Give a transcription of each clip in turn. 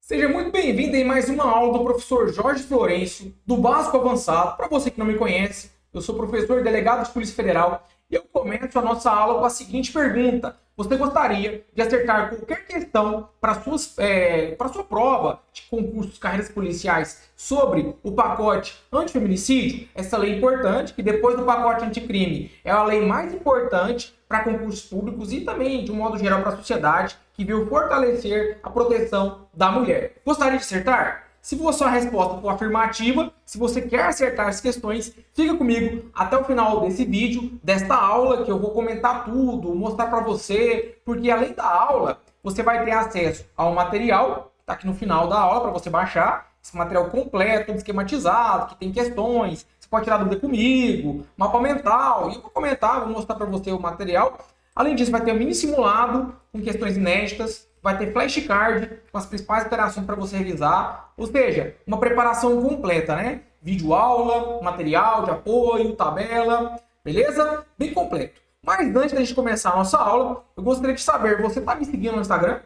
Seja muito bem-vindo em mais uma aula do professor Jorge Florencio, do Básico Avançado. Para você que não me conhece, eu sou professor delegado de Polícia Federal e eu começo a nossa aula com a seguinte pergunta. Você gostaria de acertar qualquer questão para sua prova de concursos, carreiras policiais sobre o pacote antifeminicídio? Essa lei é importante, que depois do pacote anticrime é a lei mais importante para concursos públicos e também, de um modo geral, para a sociedade, que veio fortalecer a proteção da mulher. Gostaria de acertar? Se for sua resposta for afirmativa, se você quer acertar as questões, fica comigo até o final desse vídeo, desta aula, que eu vou comentar tudo, mostrar para você, porque além da aula, você vai ter acesso ao material, tá aqui no final da aula para você baixar, esse material completo, esquematizado, que tem questões, você pode tirar dúvida comigo, mapa mental, e eu vou comentar, vou mostrar para você o material. Além disso, vai ter um mini simulado com questões inéditas, vai ter flashcard com as principais interações para você revisar, ou seja, uma preparação completa, né? Vídeo aula, material de apoio, tabela, beleza? Bem completo. Mas antes da gente começar a nossa aula, eu gostaria de saber, você está me seguindo no Instagram?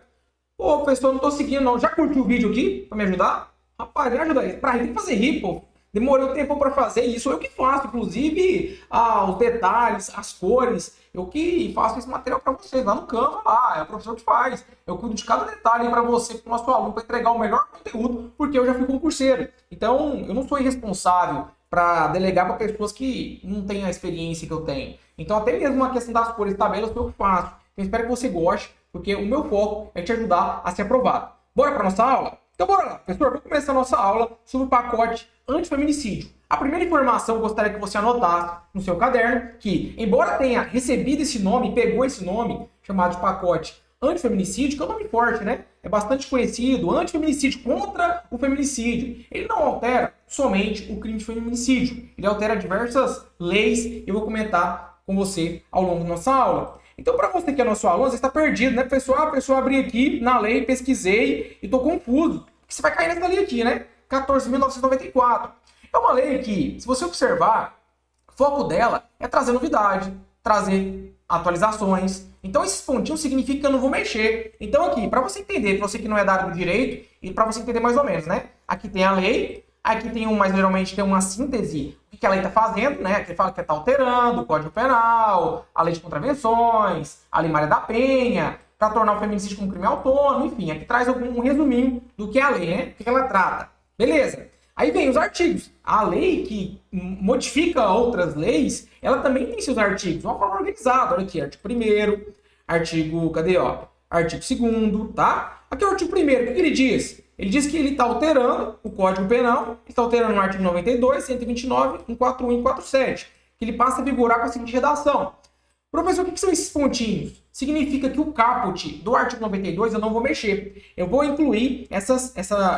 Pô, professor, não estou seguindo não. Já curtiu o vídeo aqui para me ajudar? Rapaz, me ajuda aí. Para rir, tem que fazer rir, pô. Demorei um tempo para fazer isso, eu que faço, inclusive os detalhes, as cores, eu que faço esse material para vocês lá no Canva, lá, é o professor que faz. Eu cuido de cada detalhe para você, para o nosso aluno, para entregar o melhor conteúdo, porque eu já fui concurseiro. Então, eu não sou irresponsável para delegar para pessoas que não têm a experiência que eu tenho. Então, até mesmo a questão das cores e tabelas, eu que faço. Eu espero que você goste, porque o meu foco é te ajudar a ser aprovado. Bora para nossa aula? Então bora lá, professor, vamos começar a nossa aula sobre o pacote antifeminicídio. A primeira informação eu gostaria que você anotasse no seu caderno, que embora tenha recebido esse nome, pegou esse nome, chamado de pacote antifeminicídio, que é um nome forte, né? É bastante conhecido, antifeminicídio, contra o feminicídio. Ele não altera somente o crime de feminicídio, ele altera diversas leis, e eu vou comentar com você ao longo da nossa aula. Então, para você que é nosso aluno, você está perdido, né, pessoal? A pessoa abri aqui na lei, pesquisei e estou confuso. Porque você vai cair nessa lei aqui, né? 14.994. É uma lei que, se você observar, o foco dela é trazer novidade, trazer atualizações. Então, esses pontinhos significam que eu não vou mexer. Então, aqui, para você entender, para você que não é da área do direito, e para você entender mais ou menos, né? Aqui tem a lei, aqui tem mas geralmente tem uma síntese do que a lei está fazendo, né? Aqui fala que está alterando o Código Penal, a lei de contravenções, a Lei Maria da Penha, para tornar o feminicídio como crime autônomo, enfim, aqui traz um resuminho do que é a lei, né? O que ela trata. Beleza? Aí vem os artigos. A lei que modifica outras leis, ela também tem seus artigos, de uma forma organizada. Olha aqui, artigo 1º, artigo, cadê, ó? Artigo 2º, tá? Aqui é o artigo 1º, o que ele diz? Ele diz que ele está alterando o Código Penal, está alterando o artigo 92, 129, 141 e 147, que ele passa a vigorar com a seguinte redação. Professor, o que são esses pontinhos? Significa que o caput do artigo 92 eu não vou mexer. Eu vou incluir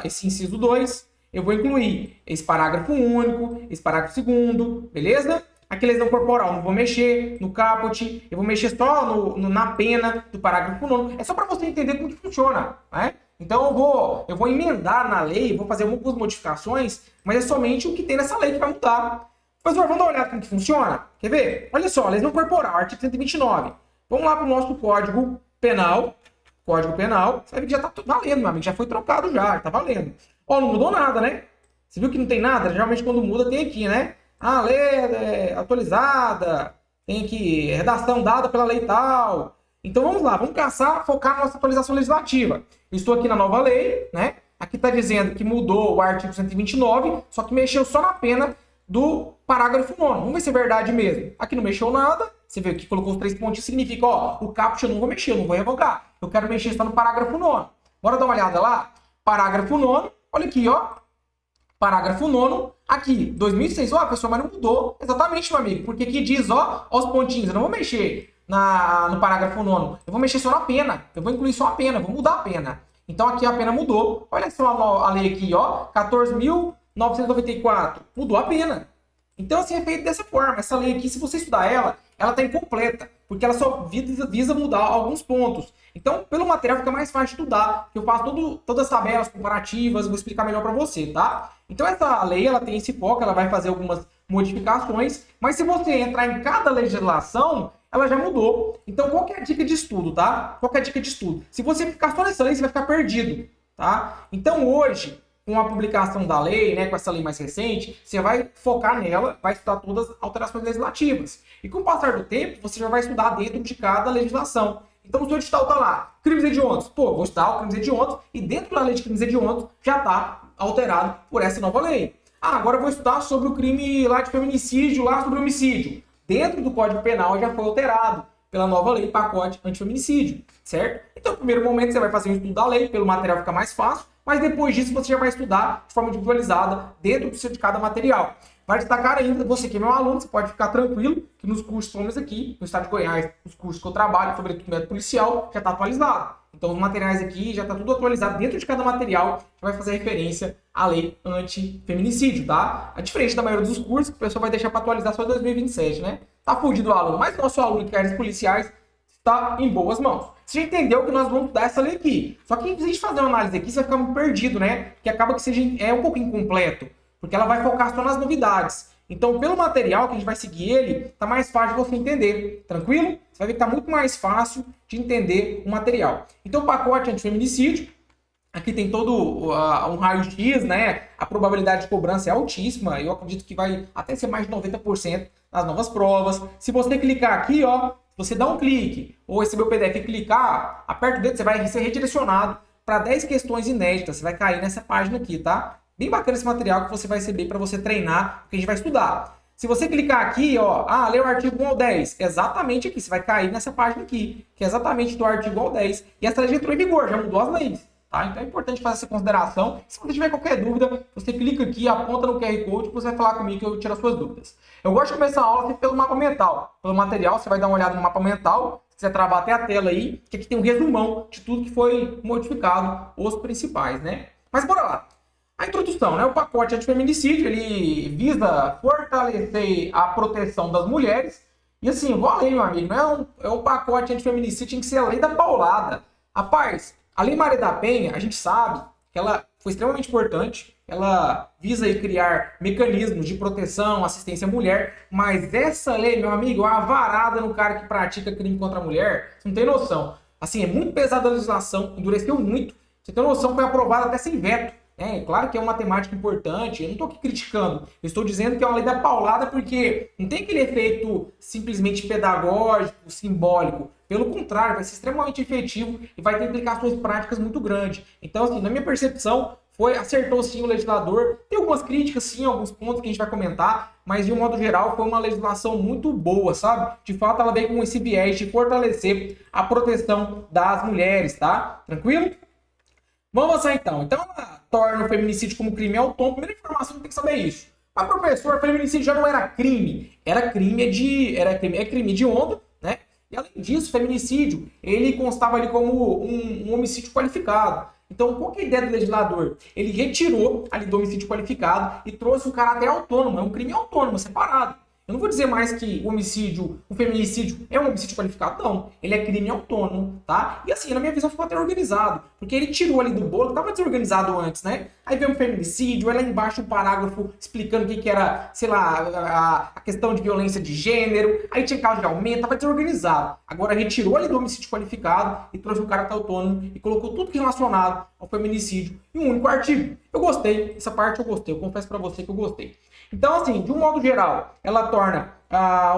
esse inciso 2, eu vou incluir esse parágrafo único, esse parágrafo 2º, beleza? Aqui lesão corporal, não vou mexer no caput, eu vou mexer só na pena do parágrafo 9º. É só para você entender como que funciona, né? Então eu vou emendar na lei, vou fazer algumas modificações, mas é somente o que tem nessa lei que vai mudar. Professor, vamos dar uma olhada como que funciona? Quer ver? Olha só, lesão corporal, artigo 129. Vamos lá para o nosso Código Penal. Código Penal. Você vai ver que já está valendo, meu amigo. Já foi trocado já está valendo. Ó, não mudou nada, né? Você viu que não tem nada? Geralmente quando muda tem aqui, né? A lei é atualizada, tem aqui redação dada pela lei tal. Então vamos lá, vamos focar na nossa atualização legislativa. Eu estou aqui na nova lei, né? Aqui está dizendo que mudou o artigo 129, só que mexeu só na pena do parágrafo 9º. Vamos ver se é verdade mesmo. Aqui não mexeu nada. Você vê que colocou os 3 pontinhos, significa, ó, o caput eu não vou mexer, eu não vou revogar. Eu quero mexer só no parágrafo 9º. Bora dar uma olhada lá? Parágrafo 9º, olha aqui, ó. Parágrafo 9º, aqui, 2006. Ó, pessoal, mas não mudou. Exatamente, meu amigo. Porque aqui diz, ó, os pontinhos. Eu não vou mexer no parágrafo 9º. Eu vou mexer só na pena. Eu vou incluir só a pena, vou mudar a pena. Então aqui a pena mudou. Olha só a lei aqui, ó, 14.994. Mudou a pena. Então assim é feito dessa forma. Essa lei aqui, se você estudar ela está incompleta, porque ela só visa mudar alguns pontos. Então, pelo material fica mais fácil de estudar, que eu faço todas as tabelas comparativas, vou explicar melhor para você, tá? Então essa lei, ela tem esse foco, ela vai fazer algumas modificações, mas se você entrar em cada legislação, ela já mudou. Então, qual que é a dica de estudo, tá? Qual que é a dica de estudo? Se você ficar só nessa lei, você vai ficar perdido. tá? Então hoje, com a publicação da lei, né, com essa lei mais recente, você vai focar nela, vai estudar todas as alterações legislativas. E com o passar do tempo, você já vai estudar dentro de cada legislação. Então o seu edital tá lá, crimes hediondos. Pô, vou estudar o crimes hediondos e dentro da lei de crimes hediondos já tá alterado por essa nova lei. Ah, agora eu vou estudar sobre o crime lá de feminicídio, lá sobre homicídio. Dentro do Código Penal já foi alterado pela nova lei pacote antifeminicídio, certo? Então, no primeiro momento, você vai fazer um estudo da lei, pelo material fica mais fácil, mas depois disso você já vai estudar de forma individualizada dentro de cada material. Vai destacar ainda, você que é meu aluno, você pode ficar tranquilo que nos cursos que temos aqui, no estado de Goiás, os cursos que eu trabalho, sobretudo método policial, já está atualizado. Então os materiais aqui já está tudo atualizado dentro de cada material, já vai fazer referência à lei anti-feminicídio, tá? A diferente da maioria dos cursos, que o pessoal vai deixar para atualizar só em 2027, né? Tá fugido o aluno, mas nosso aluno que é áreas policiais está em boas mãos. Você já entendeu que nós vamos estudar essa lei aqui. Só que se a gente fazer uma análise aqui, você vai ficar muito perdido, né? Porque acaba que seja um pouco incompleto, porque ela vai focar só nas novidades. Então, pelo material que a gente vai seguir ele, tá mais fácil de você entender. Tranquilo? Você vai ver que tá muito mais fácil de entender o material. Então, o pacote antifeminicídio, aqui tem todo um raio-x, né? A probabilidade de cobrança é altíssima. Eu acredito que vai até ser mais de 90% nas novas provas. Se você clicar aqui, ó, você dá um clique ou receber o PDF e clicar, aperta o dedo, você vai ser redirecionado para 10 questões inéditas. Você vai cair nessa página aqui, tá? Bem bacana esse material que você vai receber para você treinar o que a gente vai estudar. Se você clicar aqui, ó, lê o artigo 1 ao 10, exatamente aqui, você vai cair nessa página aqui, que é exatamente do artigo ao 10. E essa lei já entrou em vigor, já mudou as leis. Tá? Então é importante fazer essa consideração. Se você tiver qualquer dúvida, você clica aqui, aponta no QR Code, você vai falar comigo que eu tiro as suas dúvidas. Eu gosto de começar a aula pelo mapa mental. Pelo material, você vai dar uma olhada no mapa mental. Se quiser travar até a tela aí, que aqui tem um resumão de tudo que foi modificado, os principais, né? Mas bora lá. A introdução, né? O pacote antifeminicídio, ele visa fortalecer a proteção das mulheres. E assim, vou ler, meu amigo, não é um pacote antifeminicídio, tinha que ser a lei da paulada. Rapaz, a Lei Maria da Penha, a gente sabe que ela foi extremamente importante. Ela visa aí criar mecanismos de proteção, assistência à mulher. Mas essa lei, meu amigo, é uma varada no cara que pratica crime contra a mulher. Você não tem noção. Assim, é muito pesada a legislação, endureceu muito. Você tem noção, foi aprovada até sem veto. Claro que é uma temática importante, eu não estou aqui criticando, eu estou dizendo que é uma lei da paulada porque não tem aquele efeito simplesmente pedagógico, simbólico. Pelo contrário, vai ser extremamente efetivo e vai ter implicações práticas muito grandes. Então, assim, na minha percepção, acertou sim o legislador. Tem algumas críticas, sim, alguns pontos que a gente vai comentar, mas de um modo geral foi uma legislação muito boa, sabe? De fato, ela veio com esse viés de fortalecer a proteção das mulheres, tá? Tranquilo? Vamos avançar então. Então, ela torna o feminicídio como crime autônomo. Primeira informação que tem que saber isso. Mas, professor, feminicídio já não era crime. Era crime hediondo, né? E além disso, feminicídio, ele constava ali como um homicídio qualificado. Então, qual que é a ideia do legislador? Ele retirou ali do homicídio qualificado e trouxe um caráter autônomo. É um crime autônomo, separado. Eu não vou dizer mais que o feminicídio é um homicídio qualificado, não. Ele é crime autônomo, tá? E assim, na minha visão, ficou até organizado. Porque ele tirou ali do bolo, que estava desorganizado antes, né? Aí veio um feminicídio, aí lá embaixo um parágrafo explicando o que era, sei lá, a questão de violência de gênero. Aí tinha causa de aumento, estava desorganizado. Agora retirou ali do homicídio qualificado e trouxe um caráter autônomo e colocou tudo relacionado ao feminicídio em um único artigo. Eu gostei, essa parte eu gostei, eu confesso pra você que eu gostei. Então, assim, de um modo geral, ela torna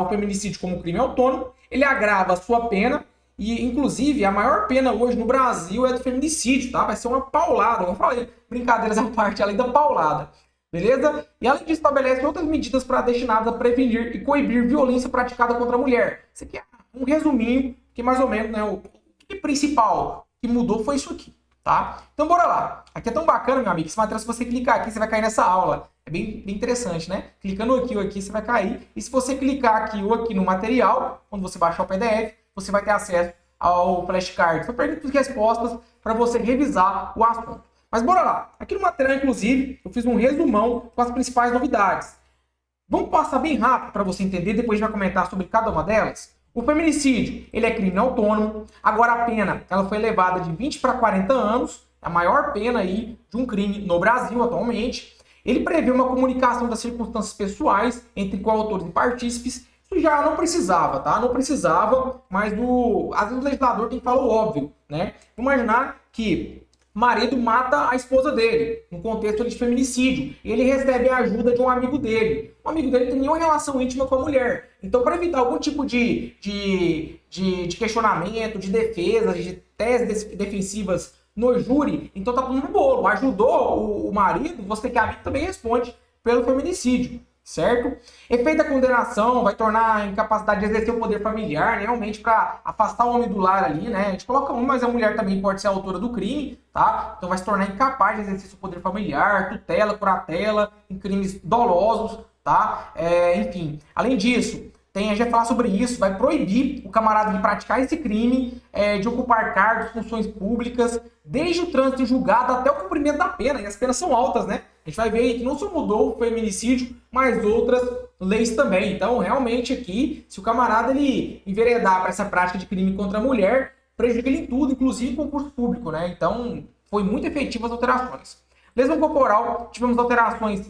o feminicídio como crime autônomo, ele agrava a sua pena e, inclusive, a maior pena hoje no Brasil é do feminicídio, tá? Vai ser uma paulada, como eu falei, brincadeiras à parte, além da paulada, beleza? E além disso, estabelece outras medidas destinadas a prevenir e coibir violência praticada contra a mulher. Isso aqui é um resuminho, que mais ou menos, né, o principal que mudou foi isso aqui, tá? Então, bora lá. Aqui é tão bacana, meu amigo, esse material, se você clicar aqui, você vai cair nessa aula. É bem interessante, né? Clicando aqui ou aqui, você vai cair. E se você clicar aqui ou aqui no material, quando você baixar o PDF, você vai ter acesso ao flashcard. São perguntas e respostas para você revisar o assunto. Mas bora lá. Aqui no material, inclusive, eu fiz um resumão com as principais novidades. Vamos passar bem rápido para você entender, depois a gente vai comentar sobre cada uma delas. O feminicídio, ele é crime autônomo. Agora a pena, ela foi elevada de 20 para 40 anos. É a maior pena aí de um crime no Brasil atualmente. Ele prevê uma comunicação das circunstâncias pessoais entre coautores e partícipes. Isso já não precisava, tá? Não precisava, mas às vezes o legislador tem que falar o óbvio, né? Vamos imaginar que o marido mata a esposa dele, no contexto de feminicídio, e ele recebe a ajuda de um amigo dele. O amigo dele tem nenhuma relação íntima com a mulher. Então, para evitar algum tipo de questionamento, de defesa, de teses defensivas no júri, então tá tudo no bolo. Ajudou o marido, você que é amigo também responde pelo feminicídio, certo? Efeito da condenação vai tornar a incapacidade de exercer o poder familiar, né, realmente para afastar o homem do lar ali, né? A gente coloca um, mas a mulher também pode ser a autora do crime, tá? Então vai se tornar incapaz de exercer seu poder familiar, tutela, curatela, em crimes dolosos, tá? Enfim, além disso, a gente vai falar sobre isso, vai proibir o camarada de praticar esse crime, de ocupar cargos, funções públicas, desde o trânsito em julgado até o cumprimento da pena, e as penas são altas, né? A gente vai ver aí que não só mudou o feminicídio, mas outras leis também. Então, realmente aqui, se o camarada ele enveredar para essa prática de crime contra a mulher, prejudica ele em tudo, inclusive em concurso público, né? Então, foi muito efetiva as alterações. Lesão corporal, tivemos alterações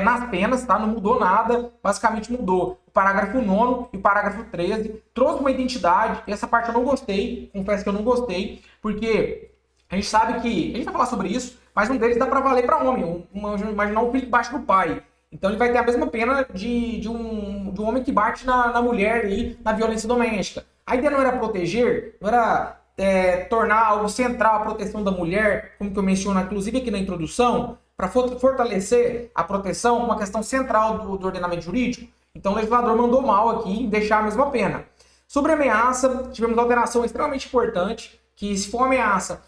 nas penas, tá? Não mudou nada, basicamente mudou o parágrafo 9º e o parágrafo 13, trouxe uma identidade, e essa parte eu não gostei, confesso que eu não gostei, porque a gente sabe que, a gente vai falar sobre isso, mas um deles dá para valer para homem, imaginar um filho que bate no pai. Então ele vai ter a mesma pena de um homem que bate na mulher aí, na violência doméstica. A ideia não era proteger, não era tornar algo central a proteção da mulher, como que eu menciono inclusive aqui na introdução, para fortalecer a proteção, uma questão central do ordenamento jurídico. Então o legislador mandou mal aqui em deixar a mesma pena. Sobre ameaça, tivemos uma alteração extremamente importante, que se for ameaça,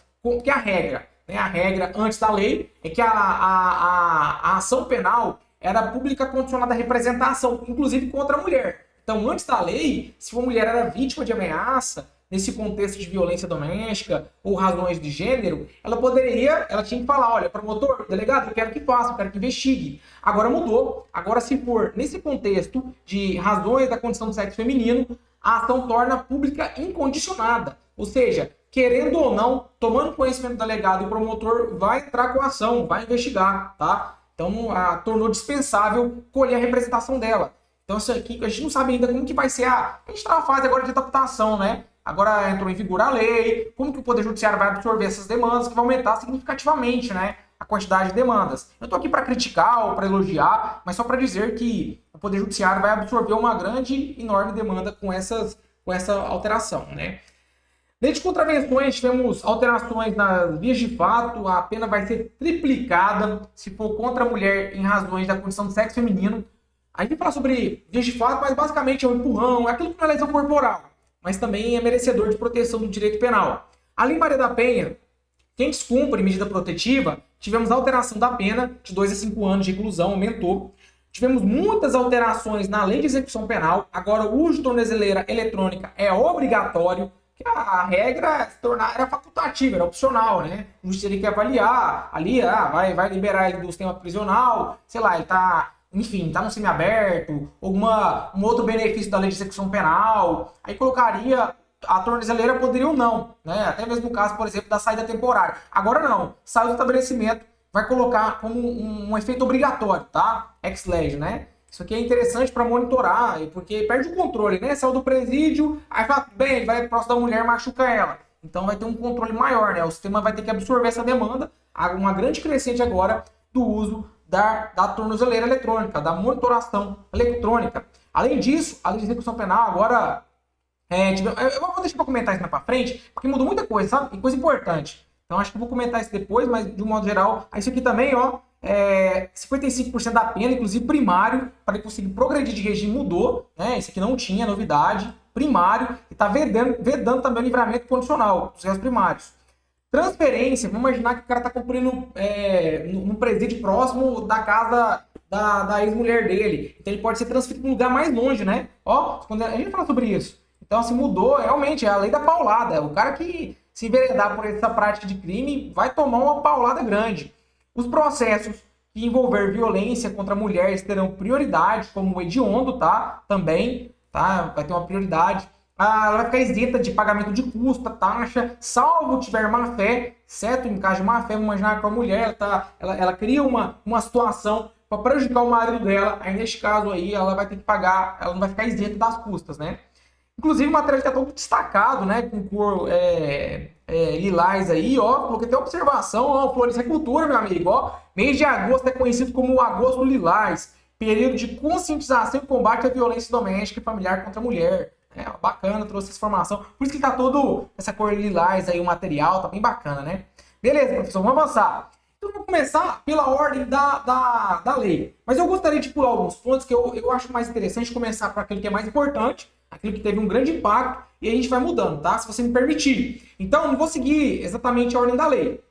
que a regra, né, a regra antes da lei é que a ação penal era pública condicionada à representação, inclusive contra a mulher. Então, antes da lei, se uma mulher era vítima de ameaça, nesse contexto de violência doméstica ou razões de gênero, ela tinha que falar, olha, promotor, delegado, eu quero que faça, eu quero que investigue. Agora mudou. Agora, se for nesse contexto de razões da condição do sexo feminino, a ação torna pública incondicionada. Ou seja, querendo ou não, tomando conhecimento do delegado, o promotor vai entrar com a ação, vai investigar, tá? Então, tornou dispensável colher a representação dela. Então, isso aqui, a gente não sabe ainda como que vai ser a gente está na fase agora de adaptação, né? Agora entrou em vigor a lei, como que o Poder Judiciário vai absorver essas demandas, que vai aumentar significativamente, né, a quantidade de demandas. Eu estou aqui para criticar ou para elogiar, mas só para dizer que o Poder Judiciário vai absorver uma grande, enorme demanda com essa alteração, né? Lei de contravenções, tivemos alterações nas vias de fato, a pena vai ser triplicada se for contra a mulher em razões da condição de sexo feminino. A gente vai falar sobre vias de fato, mas basicamente é um empurrão, é aquilo que não é lesão corporal, mas também é merecedor de proteção do direito penal. A Lei Maria da Penha, quem descumpre medida protetiva, tivemos alteração da pena de 2 a 5 anos de reclusão, aumentou. Tivemos muitas alterações na Lei de Execução Penal, agora o uso de tornozeleira eletrônica é obrigatório, que a regra era facultativa, era opcional, né? O juiz teria que avaliar, ali, vai liberar ele do sistema prisional, sei lá, ele tá no semiaberto, um outro benefício da lei de execução penal, aí colocaria a tornozeleira, poderia ou não, né? Até mesmo no caso, por exemplo, da saída temporária. Agora não, sai do estabelecimento, vai colocar como um efeito obrigatório, tá? Ex lege, né? Isso aqui é interessante para monitorar, porque perde o controle, né? Saiu do presídio, aí fala, bem, ele vai próximo da mulher, machuca ela. Então vai ter um controle maior, né? O sistema vai ter que absorver essa demanda, uma grande crescente agora do uso da tornozeleira eletrônica, da monitoração eletrônica. Além disso, a lei de execução penal agora... eu vou deixar para comentar isso mais para frente, porque mudou muita coisa, sabe? E coisa importante. Então acho que eu vou comentar isso depois, mas de um modo geral, isso aqui também, 55% da pena, inclusive primário, para ele conseguir progredir de regime mudou, né? Isso aqui não tinha novidade, primário, e está vedando também o livramento condicional dos réus primários. Transferência, vamos imaginar que o cara está cumprindo num presídio próximo da casa da ex-mulher dele. Então ele pode ser transferido para um lugar mais longe, né? Quando a gente fala sobre isso. Então, assim, mudou, realmente, é a lei da paulada. O cara que se enveredar por essa prática de crime vai tomar uma paulada grande. Os processos que envolver violência contra mulheres terão prioridade, como o hediondo, tá? Também, tá? Vai ter uma prioridade. Ela vai ficar isenta de pagamento de custo, taxa, salvo tiver má fé, certo? Em caso de má fé, vamos imaginar que a mulher ela cria uma situação para prejudicar o marido dela, aí neste caso aí ela vai ter que pagar, ela não vai ficar isenta das custas, né? Inclusive, o material está todo destacado, né? Com cor lilás aí, ó. Coloquei até observação, ó. Floricultura, meu amigo, ó. Mês de agosto é conhecido como o agosto lilás. Período de conscientização e combate à violência doméstica e familiar contra a mulher. É, bacana, trouxe essa informação. Por isso que tá todo essa cor lilás aí, o material, tá bem bacana, né? Beleza, professor, vamos avançar. Então, eu vou começar pela ordem da lei. Mas eu gostaria de pular alguns pontos que eu acho mais interessante começar para aquilo que é mais importante, aquilo que teve um grande impacto, e a gente vai mudando, tá? Se você me permitir. Então, não vou seguir exatamente a ordem da lei.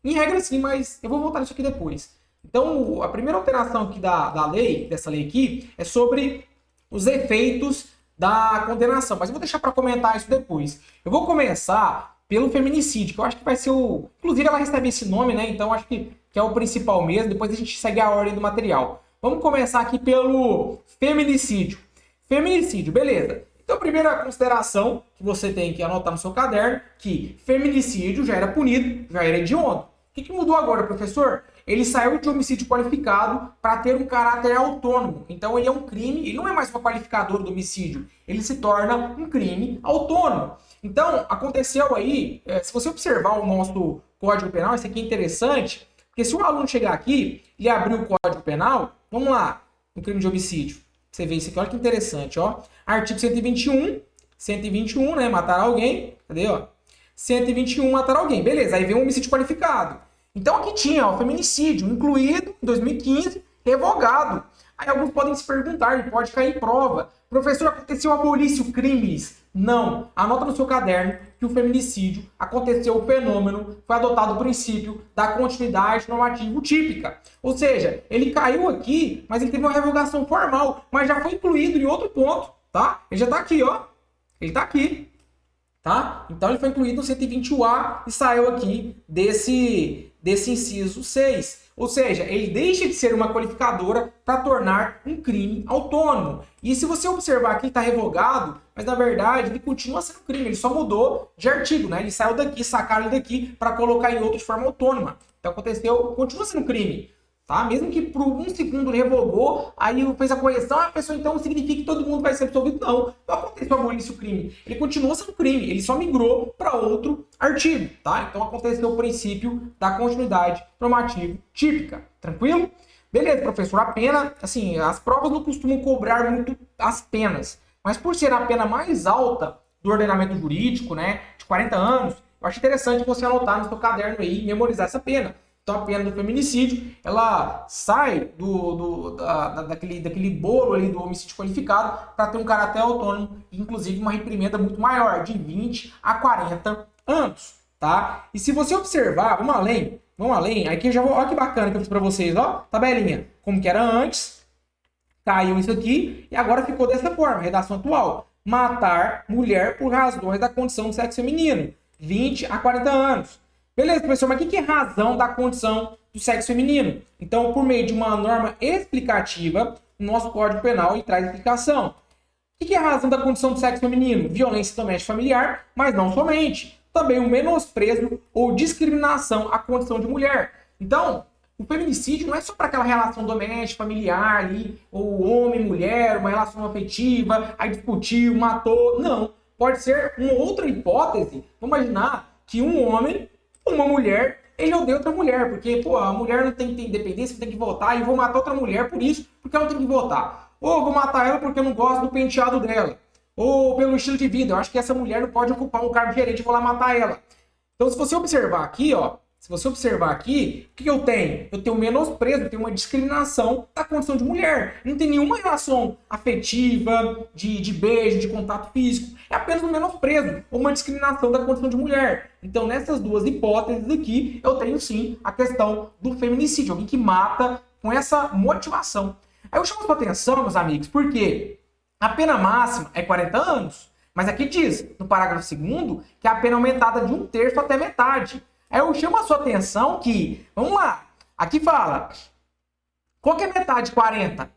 Em regra, sim, mas eu vou voltar nisso aqui depois. Então, a primeira alteração aqui da lei, dessa lei aqui, é sobre os efeitos da condenação. Mas eu vou deixar para comentar isso depois. Eu vou começar pelo feminicídio, que eu acho que vai ser o... Inclusive, ela recebe esse nome, né? Então, acho que é o principal mesmo. Depois a gente segue a ordem do material. Vamos começar aqui pelo feminicídio. Feminicídio, beleza. Então, a primeira consideração que você tem que anotar no seu caderno, que feminicídio já era punido, já era hediondo. O que mudou agora, professor? Ele saiu de homicídio qualificado para ter um caráter autônomo. Então, ele é um crime, ele não é mais uma qualificadora do homicídio, ele se torna um crime autônomo. Então, aconteceu aí, se você observar o nosso Código Penal, isso aqui é interessante, porque se o aluno chegar aqui, ele abrir o Código Penal, vamos lá, no crime de homicídio, você vê isso aqui, olha que interessante, ó. Artigo 121, né, matar alguém, cadê, ó? 121, matar alguém, beleza, aí vem um homicídio qualificado. Então aqui tinha o feminicídio, incluído em 2015, revogado. Aí alguns podem se perguntar, ele pode cair em prova. Professor, aconteceu abolício crimes? Não. Anota no seu caderno que o feminicídio aconteceu o fenômeno, foi adotado o princípio da continuidade normativa típica. Ou seja, ele caiu aqui, mas ele teve uma revogação formal, mas já foi incluído em outro ponto, tá? Ele já está aqui, ó. Ele está aqui. Tá? Então ele foi incluído no 120A e saiu aqui desse inciso 6. Ou seja, ele deixa de ser uma qualificadora para tornar um crime autônomo. E se você observar aqui, está revogado, mas na verdade ele continua sendo crime, ele só mudou de artigo, né? Ele saiu daqui, sacaram ele daqui para colocar em outro de forma autônoma. Então aconteceu, continua sendo crime. Tá? Mesmo que por um segundo ele revogou, aí fez a correção, a pessoa então significa que todo mundo vai ser absolvido. Não aconteceu abolício crime. Ele continua sendo crime, ele só migrou para outro artigo. Tá? Então aconteceu o princípio da continuidade normativa típica. Tranquilo? Beleza, professor. A pena, assim, as provas não costumam cobrar muito as penas. Mas por ser a pena mais alta do ordenamento jurídico, né, de 40 anos, eu acho interessante você anotar no seu caderno aí e memorizar essa pena. Então, a pena do feminicídio, ela sai daquele bolo ali do homicídio qualificado para ter um caráter autônomo e, inclusive, uma reprimenda muito maior, de 20 a 40 anos, tá? E se você observar, vamos além, aqui eu já vou, olha que bacana que eu fiz para vocês, ó, tabelinha, como que era antes, caiu isso aqui e agora ficou dessa forma, redação atual. Matar mulher por razões da condição do sexo feminino, 20 a 40 anos. Beleza, professor, mas o que é razão da condição do sexo feminino? Então, por meio de uma norma explicativa, o nosso Código Penal ele traz explicação. O que é a razão da condição do sexo feminino? Violência doméstica familiar, mas não somente. Também o menosprezo ou discriminação à condição de mulher. Então, o feminicídio não é só para aquela relação doméstica, familiar, ali, ou homem, mulher, uma relação afetiva, aí discutiu, matou. Não. Pode ser uma outra hipótese. Vamos imaginar que um homem, uma mulher, ele odeia outra mulher, porque, pô, a mulher não tem que ter independência, tem que votar, e eu vou matar outra mulher por isso, porque ela tem que votar. Ou eu vou matar ela porque eu não gosto do penteado dela. Ou pelo estilo de vida, eu acho que essa mulher não pode ocupar um cargo de gerente, eu vou lá matar ela. Então, se você observar aqui, ó, o que eu tenho? Eu tenho menosprezo, eu tenho uma discriminação da condição de mulher. Não tem nenhuma relação afetiva, de beijo, de contato físico. É apenas um menosprezo ou uma discriminação da condição de mulher. Então, nessas duas hipóteses aqui, eu tenho sim a questão do feminicídio. Alguém que mata com essa motivação. Aí eu chamo a sua atenção, meus amigos, porque a pena máxima é 40 anos. Mas aqui diz, no parágrafo 2º, que a pena é aumentada de 1/3 até metade. Aí eu chamo a sua atenção que, vamos lá, aqui fala, qual que é metade de 40?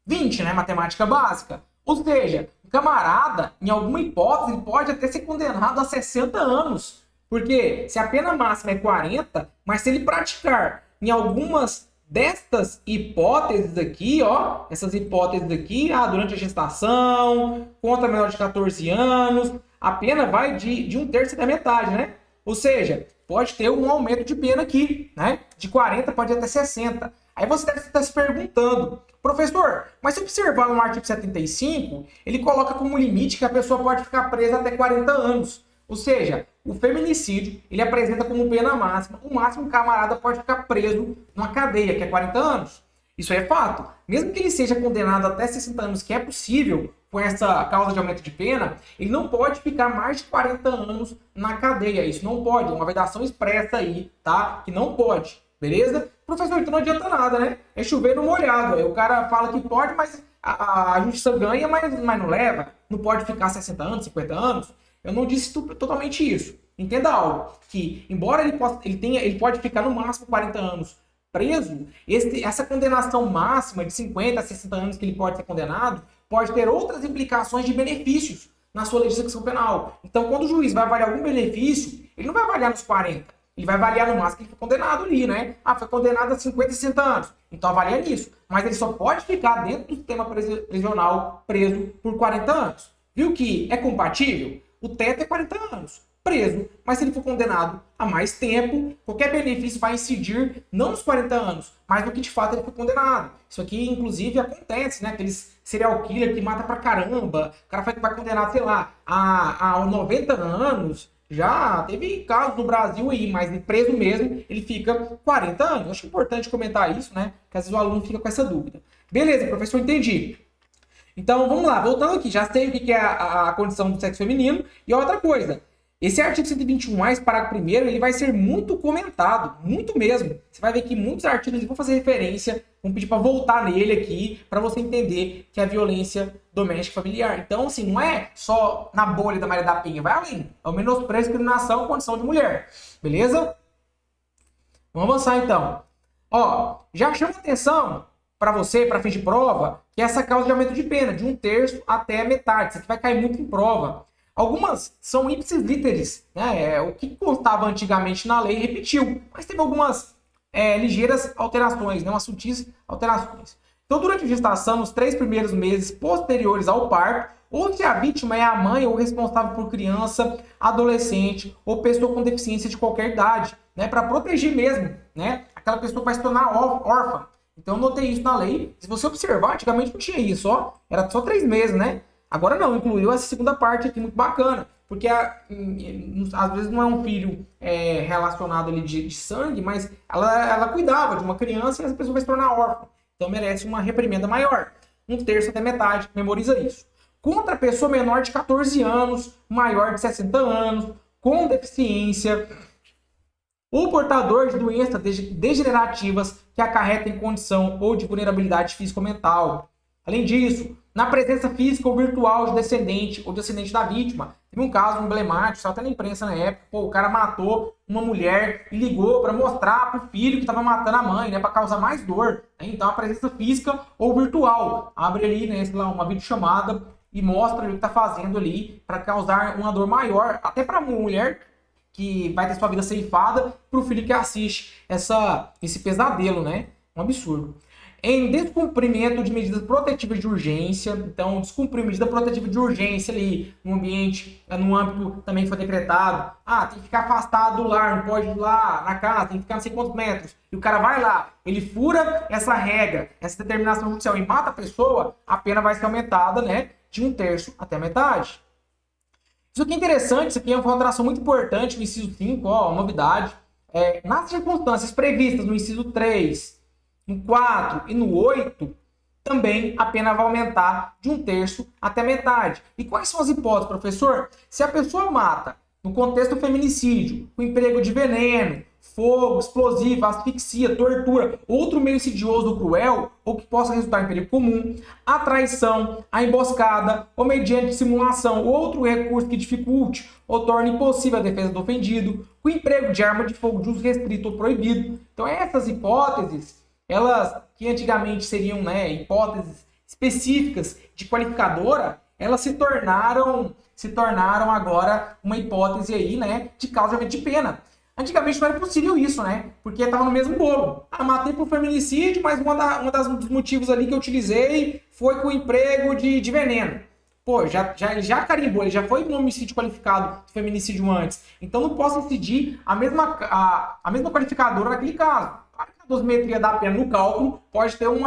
20, né? Matemática básica. Ou seja, o camarada, em alguma hipótese, ele pode até ser condenado a 60 anos. Porque se a pena máxima é 40, mas se ele praticar em algumas destas hipóteses aqui, ó, essas hipóteses aqui, durante a gestação, contra menor de 14 anos, a pena vai de 1/3 até metade, né? Ou seja, pode ter um aumento de pena aqui, né? De 40 pode ir até 60. Aí você deve estar se perguntando, professor, mas se observar no artigo 75, ele coloca como limite que a pessoa pode ficar presa até 40 anos. Ou seja, o feminicídio, ele apresenta como pena máxima, o máximo um camarada pode ficar preso numa cadeia, que é 40 anos. Isso é fato. Mesmo que ele seja condenado até 60 anos, que é possível com essa causa de aumento de pena, ele não pode ficar mais de 40 anos na cadeia. Isso não pode, uma vedação expressa aí, tá? Que não pode, beleza? Professor, então não adianta nada, né? É chover no molhado. Aí o cara fala que pode, mas a justiça ganha, mas não leva. Não pode ficar 60 anos, 50 anos. Eu não disse totalmente isso. Entenda algo, que embora ele pode ficar no máximo 40 anos preso, essa condenação máxima de 50 a 60 anos que ele pode ser condenado, pode ter outras implicações de benefícios na sua legislação penal. Então, quando o juiz vai avaliar algum benefício, ele não vai avaliar nos 40, ele vai avaliar no máximo que ele foi condenado ali, né? Foi condenado a 50 e 60 anos. Então, avalia nisso. Mas ele só pode ficar dentro do sistema prisional preso por 40 anos. Viu que é compatível? O teto é 40 anos, preso. Mas se ele for condenado a mais tempo, qualquer benefício vai incidir não nos 40 anos, mas no que de fato ele foi condenado. Isso aqui, inclusive, acontece, né? Aqueles serial killer que mata pra caramba. O cara vai condenar, sei lá, a 90 anos. Já teve casos no Brasil aí, mas preso mesmo, ele fica 40 anos. Eu acho importante comentar isso, né? Que às vezes o aluno fica com essa dúvida. Beleza, professor, entendi. Então, vamos lá, voltando aqui, já sei o que é a condição do sexo feminino. E outra coisa, esse artigo 121A, esse parágrafo primeiro, ele vai ser muito comentado, muito mesmo. Você vai ver que muitos artigos vão fazer referência, vão pedir para voltar nele aqui, para você entender que é a violência doméstica familiar. Então, assim, não é só na bolha da Maria da Penha, vai além. É o menosprezo, discriminação, condição de mulher. Beleza? Vamos avançar, então. Ó, já chama atenção para você, para fim de prova, que essa causa de aumento de pena, de 1/3 até a metade. Isso aqui vai cair muito em prova. Algumas são ipsis literis, né? O que constava antigamente na lei repetiu, mas teve algumas ligeiras alterações, né? Umas sutis alterações. Então, durante a gestação, nos 3 primeiros meses posteriores ao parto, ou se a vítima é a mãe ou responsável por criança, adolescente ou pessoa com deficiência de qualquer idade, né? Para proteger mesmo, né? Aquela pessoa vai se tornar órfã. Então, eu notei isso na lei. Se você observar, antigamente não tinha isso, ó. Era só 3 meses, né? Agora não, incluiu essa segunda parte aqui, muito bacana. Porque às vezes não é um filho relacionado ali de sangue, mas ela cuidava de uma criança e essa pessoa vai se tornar órfã. Então merece uma reprimenda maior. 1/3 até metade, memoriza isso. Contra a pessoa menor de 14 anos, maior de 60 anos, com deficiência, ou portador de doenças degenerativas que acarretem condição ou de vulnerabilidade física ou mental. Além disso, na presença física ou virtual de descendente ou descendente da vítima. Teve um caso emblemático, saiu até na imprensa na época, o cara matou uma mulher e ligou para mostrar para o filho que estava matando a mãe, né, para causar mais dor. Né? Então, a presença física ou virtual. Abre ali, né, sei lá, uma videochamada e mostra o que está fazendo ali para causar uma dor maior, até para a mulher que vai ter sua vida ceifada, para o filho que assiste esse pesadelo, né? Um absurdo. Em descumprimento de medidas protetivas de urgência, então descumprir medida protetiva de urgência ali no ambiente, no âmbito também que foi decretado, tem que ficar afastado do lar, não pode ir lá na casa, tem que ficar não sei quantos metros, e o cara vai lá, ele fura essa regra, essa determinação judicial e mata a pessoa, a pena vai ser aumentada, né, de 1/3 até a metade. Isso aqui é interessante, isso aqui é uma alteração muito importante no inciso 5, ó, novidade. Nas circunstâncias previstas no inciso 3, no 4 e no 8, também a pena vai aumentar de 1/3 até metade. E quais são as hipóteses, professor? Se a pessoa mata, no contexto do feminicídio, com emprego de veneno, fogo, explosivo, asfixia, tortura, outro meio insidioso ou cruel, ou que possa resultar em perigo comum, a traição, a emboscada, ou mediante simulação, ou outro recurso que dificulte ou torne impossível a defesa do ofendido, com emprego de arma de fogo de uso restrito ou proibido. Então, essas hipóteses, elas que antigamente seriam, né, hipóteses específicas de qualificadora, elas se tornaram agora uma hipótese aí, né, de causa de pena. Antigamente não era possível isso, né? Porque estava no mesmo bolo. Ah, matei por feminicídio, mas um dos motivos ali que eu utilizei foi com o emprego de veneno. Pô, já carimbou, ele já foi no homicídio qualificado de feminicídio antes. Então não posso incidir a mesma qualificadora naquele caso. A dosimetria da pena no cálculo pode ter um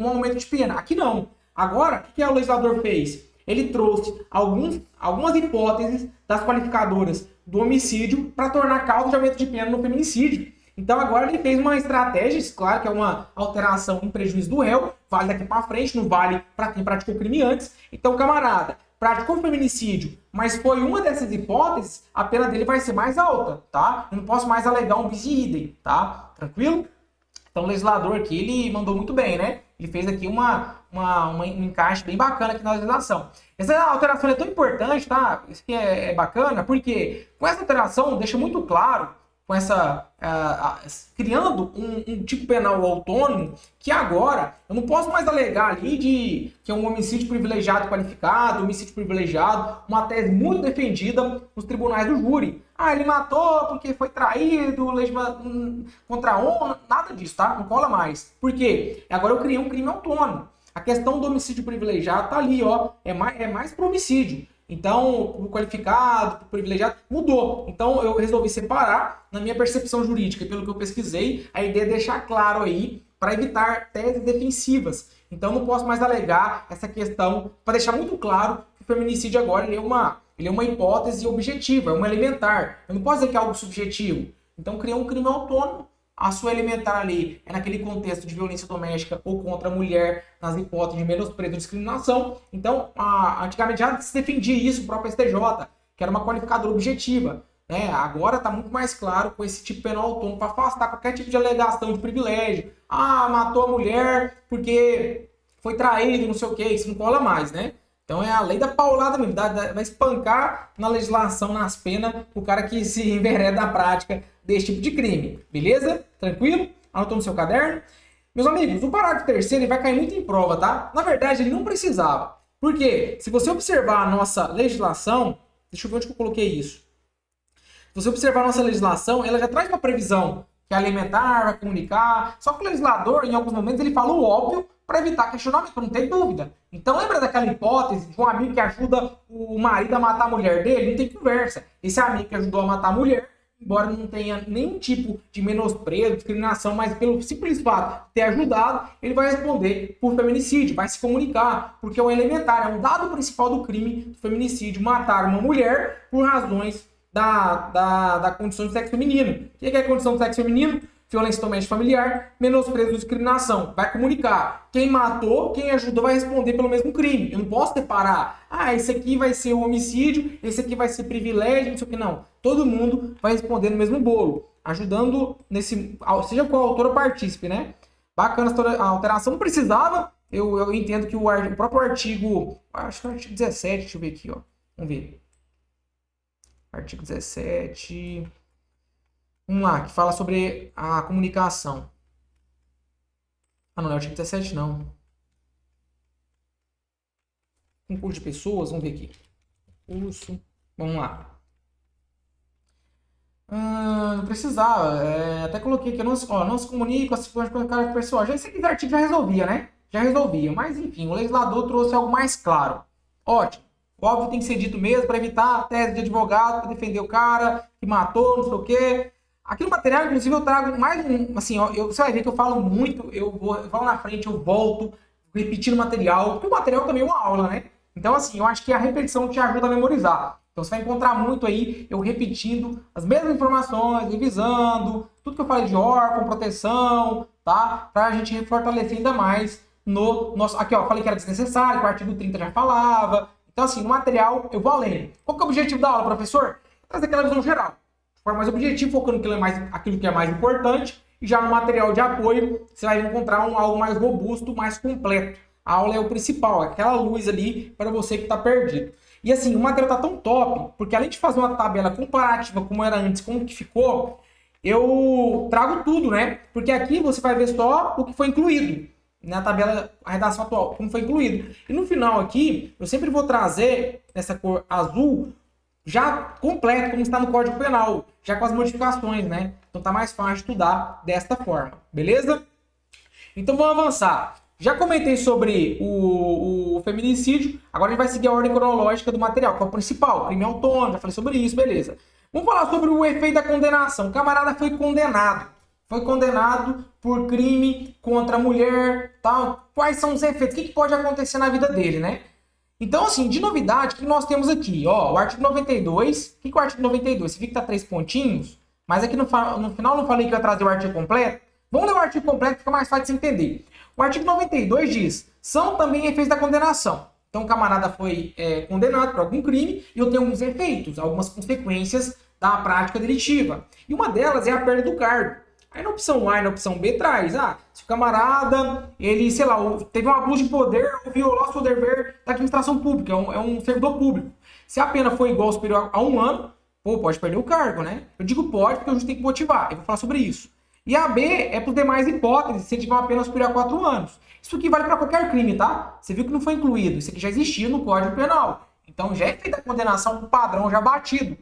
aumento de pena. Aqui não. Agora, o que o legislador fez? Ele trouxe algumas hipóteses das qualificadoras do homicídio para tornar causa de aumento de pena no feminicídio. Então agora ele fez uma estratégia, claro que é uma alteração em prejuízo do réu, vale daqui para frente, não vale para quem praticou crime antes. Então, camarada, praticou feminicídio, mas foi uma dessas hipóteses, a pena dele vai ser mais alta, tá? Eu não posso mais alegar um bis idem, tá? Tranquilo? Então o legislador aqui, ele mandou muito bem, né? Ele fez aqui um encaixe bem bacana aqui na legislação. Essa alteração é tão importante, tá? Isso aqui é bacana, porque com essa alteração deixa muito claro, com essa criando um tipo penal autônomo, que agora eu não posso mais alegar ali que é um homicídio privilegiado qualificado, homicídio privilegiado, uma tese muito defendida nos tribunais do júri. Ah, ele matou porque foi traído, contra a honra, nada disso, tá? Não cola mais. Por quê? Agora eu criei um crime autônomo. A questão do homicídio privilegiado tá ali, ó, é mais para homicídio. Então, o qualificado, o privilegiado, mudou. Então, eu resolvi separar, na minha percepção jurídica, pelo que eu pesquisei, a ideia é deixar claro aí, para evitar teses defensivas. Então, não posso mais alegar essa questão, para deixar muito claro que o feminicídio agora ele é uma hipótese objetiva, é uma elementar. Eu não posso dizer que é algo subjetivo. Então, criei um crime autônomo. A sua elementar ali é naquele contexto de violência doméstica ou contra a mulher, nas hipóteses de menosprezo ou discriminação. Então, antigamente já se defendia isso, o próprio STJ, que era uma qualificadora objetiva. Né? Agora está muito mais claro com esse tipo penal autônomo para afastar qualquer tipo de alegação de privilégio. Ah, matou a mulher porque foi traído, não sei o que, isso não cola mais, né? Então é a lei da paulada mesmo, vai espancar na legislação, nas penas, o cara que se envereda na prática desse tipo de crime. Beleza? Tranquilo? Anotou no seu caderno? Meus amigos, o parágrafo 3º ele vai cair muito em prova, tá? Na verdade, ele não precisava. Por quê? Se você observar a nossa legislação, deixa eu ver onde que eu coloquei isso. Se você observar a nossa legislação, ela já traz uma previsão que a alimentar vai comunicar, só que o legislador, em alguns momentos, ele fala o óbvio para evitar questionamento, não tem dúvida. Então lembra daquela hipótese de um amigo que ajuda o marido a matar a mulher dele? Não tem conversa. Esse amigo que ajudou a matar a mulher, embora não tenha nenhum tipo de menosprezo, discriminação, mas pelo simples fato de ter ajudado, ele vai responder por feminicídio, vai se comunicar, porque é um elementar, é um dado principal do crime do feminicídio, matar uma mulher por razões da condição de sexo feminino. O que é a condição de sexo feminino? Violência doméstica familiar, menosprezo ou discriminação. Vai comunicar. Quem matou, quem ajudou vai responder pelo mesmo crime. Eu não posso separar. Ah, esse aqui vai ser o homicídio, esse aqui vai ser privilégio, não sei o que. Não. Todo mundo vai responder no mesmo bolo. Ajudando nesse... Seja qual autor ou partícipe, né? Bacana a alteração. Não precisava. Eu entendo que o próprio artigo... Acho que é o artigo 17. Deixa eu ver aqui, ó. Vamos ver. Artigo 17... Vamos lá, que fala sobre a comunicação. Ah, não é o artigo 17, não. Concurso de pessoas, vamos ver aqui. Concurso. Vamos lá. Não precisava. Até coloquei aqui, não se comunica com o caráter pessoal. Já esse aqui do artigo já resolvia, né? Já resolvia. Mas, enfim, o legislador trouxe algo mais claro. Ótimo. Óbvio tem que ser dito mesmo para evitar a tese de advogado, para defender o cara que matou, não sei o quê. Aqui no material, inclusive, eu trago mais assim, ó, você vai ver que eu falo muito, eu falo na frente, eu volto, repetindo o material, porque o material também é uma aula, né? Então, assim, eu acho que a repetição te ajuda a memorizar. Então, você vai encontrar muito aí, eu repetindo as mesmas informações, revisando, tudo que eu falei de órfão, proteção, tá? Pra gente fortalecer ainda mais no nosso... Aqui, ó, falei que era desnecessário, que o artigo 30 já falava. Então, assim, no material, eu vou além. Qual que é o objetivo da aula, professor? Trazer aquela visão geral. For mais objetivo, focando aquilo que é mais importante, e já no material de apoio você vai encontrar algo mais robusto, mais completo. A aula é o principal, é aquela luz ali para você que está perdido. E assim, o material está tão top, porque além de fazer uma tabela comparativa como era antes, como que ficou, eu trago tudo, né? Porque aqui você vai ver só o que foi incluído na tabela, a redação atual, como foi incluído. E no final aqui, eu sempre vou trazer, nessa cor azul, já completo, como está no Código Penal, já com as modificações, né? Então tá mais fácil estudar desta forma, beleza? Então vamos avançar. Já comentei sobre o feminicídio, agora a gente vai seguir a ordem cronológica do material, que é o principal, crime autônomo, já falei sobre isso, beleza. Vamos falar sobre o efeito da condenação. O camarada foi condenado. Foi condenado por crime contra a mulher, tal. Quais são os efeitos? O que pode acontecer na vida dele, né? Então, assim, de novidade, o que nós temos aqui? Ó, o artigo 92. O que é o artigo 92? Você viu que tá 3 pontinhos, mas aqui no final não falei que eu ia trazer o artigo completo. Vamos ler o artigo completo, fica mais fácil de você entender. O artigo 92 diz, são também efeitos da condenação. Então, o camarada foi condenado por algum crime e eu tenho alguns efeitos, algumas consequências da prática delitiva. E uma delas é a perda do cargo. Aí na opção A e na opção B traz, se o camarada, ele, sei lá, teve um abuso de poder ou violou seu dever da administração pública, é um servidor público. Se a pena for igual ou superior a 1 ano, pode perder o cargo, né? Eu digo pode porque eu justo tenho que motivar, eu vou falar sobre isso. E a B é para as demais hipóteses, se tiver uma pena superior a 4 anos. Isso aqui vale para qualquer crime, tá? Você viu que não foi incluído, isso aqui já existia no Código Penal. Então já é feita a condenação com padrão já batido.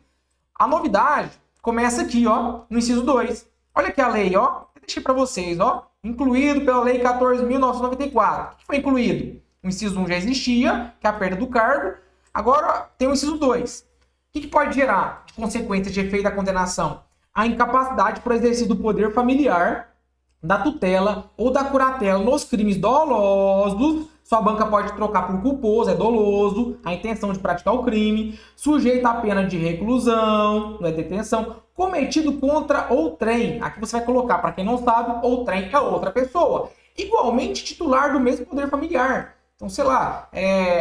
A novidade começa aqui, ó, no inciso 2. Olha aqui a lei, ó. Eu deixei para vocês, ó. Incluído pela Lei 14.994. O que foi incluído? O inciso 1 já existia, que é a perda do cargo. Agora tem o inciso 2. O que pode gerar de consequência de efeito da condenação? A incapacidade para o exercício do poder familiar, da tutela ou da curatela nos crimes dolosos. Sua banca pode trocar por culposo, é doloso, a intenção de praticar o crime, sujeito à pena de reclusão, não é detenção, cometido contra outrem. Aqui você vai colocar, para quem não sabe, outrem é outra pessoa. Igualmente titular do mesmo poder familiar. Então, sei lá,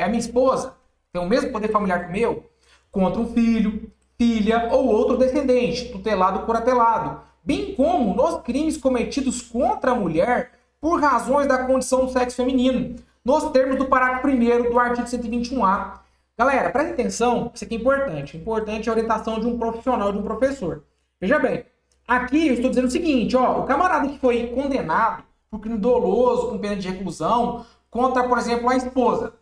a minha esposa tem o mesmo poder familiar que o meu, contra um filho, filha ou outro descendente, tutelado ou curatelado, bem como nos crimes cometidos contra a mulher por razões da condição do sexo feminino, nos termos do parágrafo 1º do artigo 121A. Galera, presta atenção, isso aqui é importante. Importante é a orientação de um profissional, de um professor. Veja bem, aqui eu estou dizendo o seguinte, ó, o camarada que foi condenado por crime doloso, com pena de reclusão, contra, por exemplo, a esposa.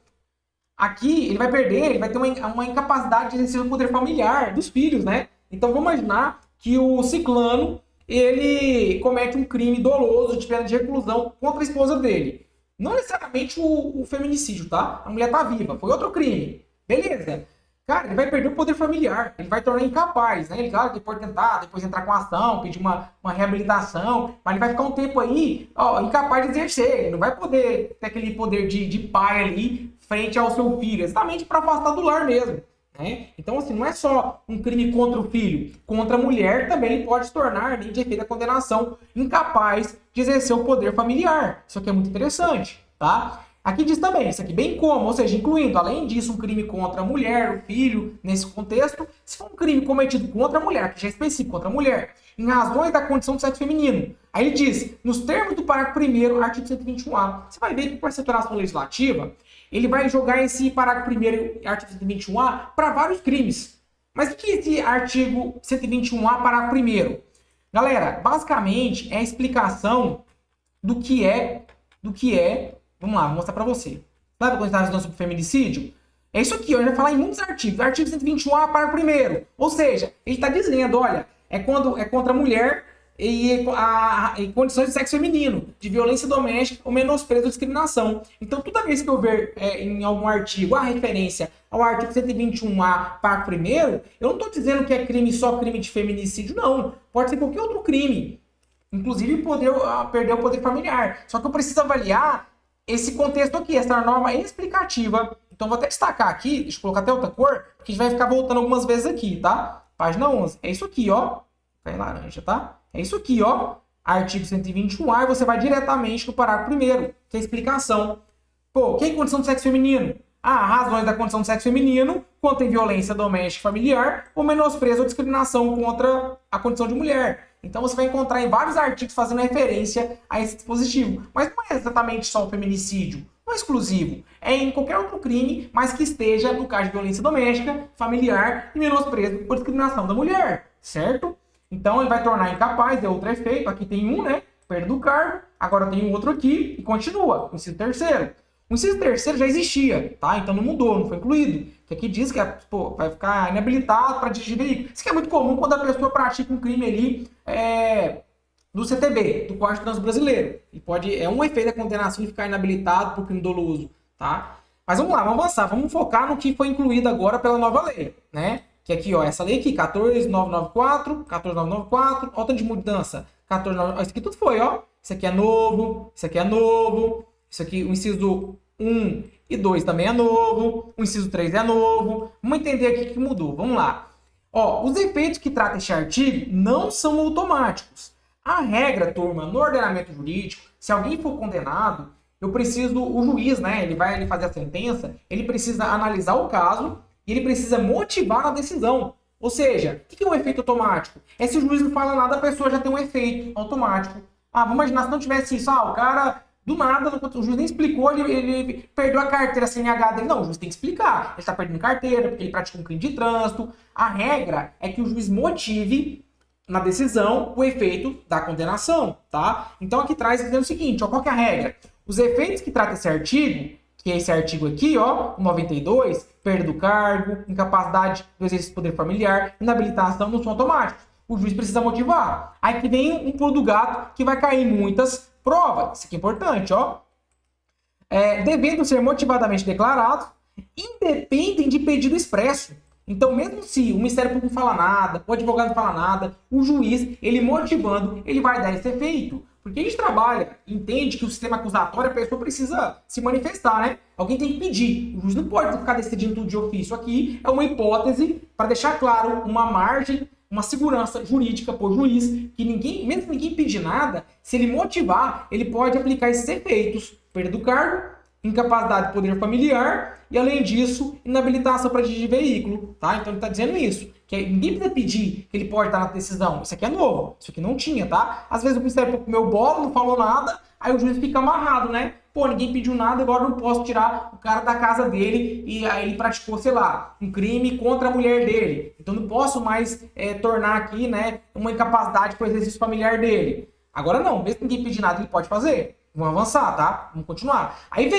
Aqui ele vai perder, ele vai ter uma incapacidade de exercer o poder familiar dos filhos, né? Então vamos imaginar que o ciclano, ele comete um crime doloso de pena de reclusão contra a esposa dele. Não necessariamente o feminicídio, tá? A mulher tá viva, foi outro crime. Beleza. Cara, ele vai perder o poder familiar, ele vai tornar incapaz, né? Ele, claro, que pode tentar, depois entrar com ação, pedir uma reabilitação, mas ele vai ficar um tempo aí, ó, incapaz de exercer. Ele não vai poder ter aquele poder de pai ali frente ao seu filho, exatamente para afastar do lar mesmo. Né? Então, assim, não é só um crime contra o filho, contra a mulher também ele pode se tornar, de efeito da condenação, incapaz de exercer o poder familiar. Isso aqui é muito interessante, tá? Aqui diz também, isso aqui bem como, ou seja, incluindo, além disso, um crime contra a mulher, o filho, nesse contexto, se for um crime cometido contra a mulher, que já é específico contra a mulher, em razões da condição do sexo feminino. Aí ele diz, nos termos do parágrafo 1º, artigo 121A, você vai ver que com essa alteração legislativa, ele vai jogar esse parágrafo 1º, artigo 121A, para vários crimes. Mas o que é esse artigo 121A, parágrafo 1º? Galera, basicamente é a explicação do que é, vamos lá, vou mostrar pra você. Sabe quando a gente estava estudando sobre feminicídio? É isso aqui, ó, a gente vai falar em muitos artigos. Artigo 121A, parágrafo 1º. Ou seja, ele está dizendo, olha, é quando é contra a mulher e condições de sexo feminino, de violência doméstica ou menosprezo ou discriminação. Então, toda vez que eu ver em algum artigo a referência ao artigo 121A, parágrafo 1º, eu não estou dizendo que é crime só crime de feminicídio, não. Pode ser qualquer outro crime. Inclusive, perder o poder familiar. Só que eu preciso avaliar esse contexto aqui, essa norma explicativa. Então, vou até destacar aqui, deixa eu colocar até outra cor, porque a gente vai ficar voltando algumas vezes aqui, tá? Página 11. É isso aqui, ó. Tá em laranja, tá? É isso aqui, ó. Artigo 121A, e você vai diretamente no parágrafo 1º, que é a explicação. Pô, quem é condição de sexo feminino? Razões da condição de sexo feminino quanto em violência doméstica e familiar ou menosprezo ou discriminação contra a condição de mulher. Então você vai encontrar em vários artigos fazendo referência a esse dispositivo. Mas não é exatamente só o feminicídio, não é exclusivo. É em qualquer outro crime, mas que esteja no caso de violência doméstica, familiar e menosprezo por discriminação da mulher, certo? Então ele vai tornar incapaz, é outro efeito. Aqui tem um, né? Perda do cargo. Agora tem um outro aqui e continua. Inciso 3º. O inciso terceiro já existia, tá? Então não mudou, não foi incluído. Que aqui diz que pô, vai ficar inabilitado para dirigir veículo. Isso que é muito comum quando a pessoa pratica um crime ali do CTB, do Código de Trânsito Brasileiro. E é um efeito da condenação de ficar inabilitado por crime doloso, tá? Mas vamos lá, vamos avançar. Vamos focar no que foi incluído agora pela nova lei, né? Que aqui, ó, essa lei aqui, 14.994, 14.994, ó, tanto de mudança, 14.994, isso aqui tudo foi, ó. Isso aqui é novo, isso aqui é novo, isso aqui, o inciso 1 e 2 também é novo, o inciso 3 é novo. Vamos entender aqui o que mudou, vamos lá. Ó, os efeitos que trata este artigo não são automáticos. A regra, turma, no ordenamento jurídico, se alguém for condenado, o juiz, né, ele vai fazer a sentença, ele precisa analisar o caso e ele precisa motivar a decisão. Ou seja, o que é um efeito automático? É se o juiz não fala nada, a pessoa já tem um efeito automático. Ah, vamos imaginar se não tivesse isso. Ah, o cara, do nada, o juiz nem explicou, ele perdeu a carteira CNH dele. Não, o juiz tem que explicar. Ele está perdendo carteira porque ele pratica um crime de trânsito. A regra é que o juiz motive na decisão o efeito da condenação, tá? Então aqui traz dizendo o seguinte, ó, qual que é a regra? Os efeitos que trata esse artigo, que é esse artigo aqui, ó, 92, perda do cargo, incapacidade do exercício do poder familiar, inabilitação, não são automáticos. O juiz precisa motivar. Aí que vem um pulo do gato que vai cair muitas provas. Isso aqui é importante, ó. Devendo ser motivadamente declarados, independem de pedido expresso. Então, mesmo se o Ministério Público não fala nada, o advogado não fala nada, o juiz, ele motivando, ele vai dar esse efeito. Porque a gente trabalha, entende que o sistema acusatório, a pessoa precisa se manifestar, né? Alguém tem que pedir. O juiz não pode ficar decidindo tudo de ofício. Aqui é uma hipótese para deixar claro uma margem, uma segurança jurídica por juiz, que ninguém, mesmo que ninguém pedir nada, se ele motivar, ele pode aplicar esses efeitos. Perda do cargo, incapacidade de poder familiar e, além disso, inabilitação para dirigir veículo, tá? Então ele está dizendo isso, que ninguém precisa pedir que ele pode estar na decisão. Isso aqui é novo, isso aqui não tinha, tá? Às vezes o Ministério Público comeu bola, não falou nada, aí o juiz fica amarrado, né? Pô, ninguém pediu nada, agora não posso tirar o cara da casa dele e aí ele praticou, sei lá, um crime contra a mulher dele. Então não posso mais tornar aqui, né, uma incapacidade para o exercício familiar dele. Agora não, mesmo que ninguém pedir nada, ele pode fazer. Vamos avançar, tá? Vamos continuar. Aí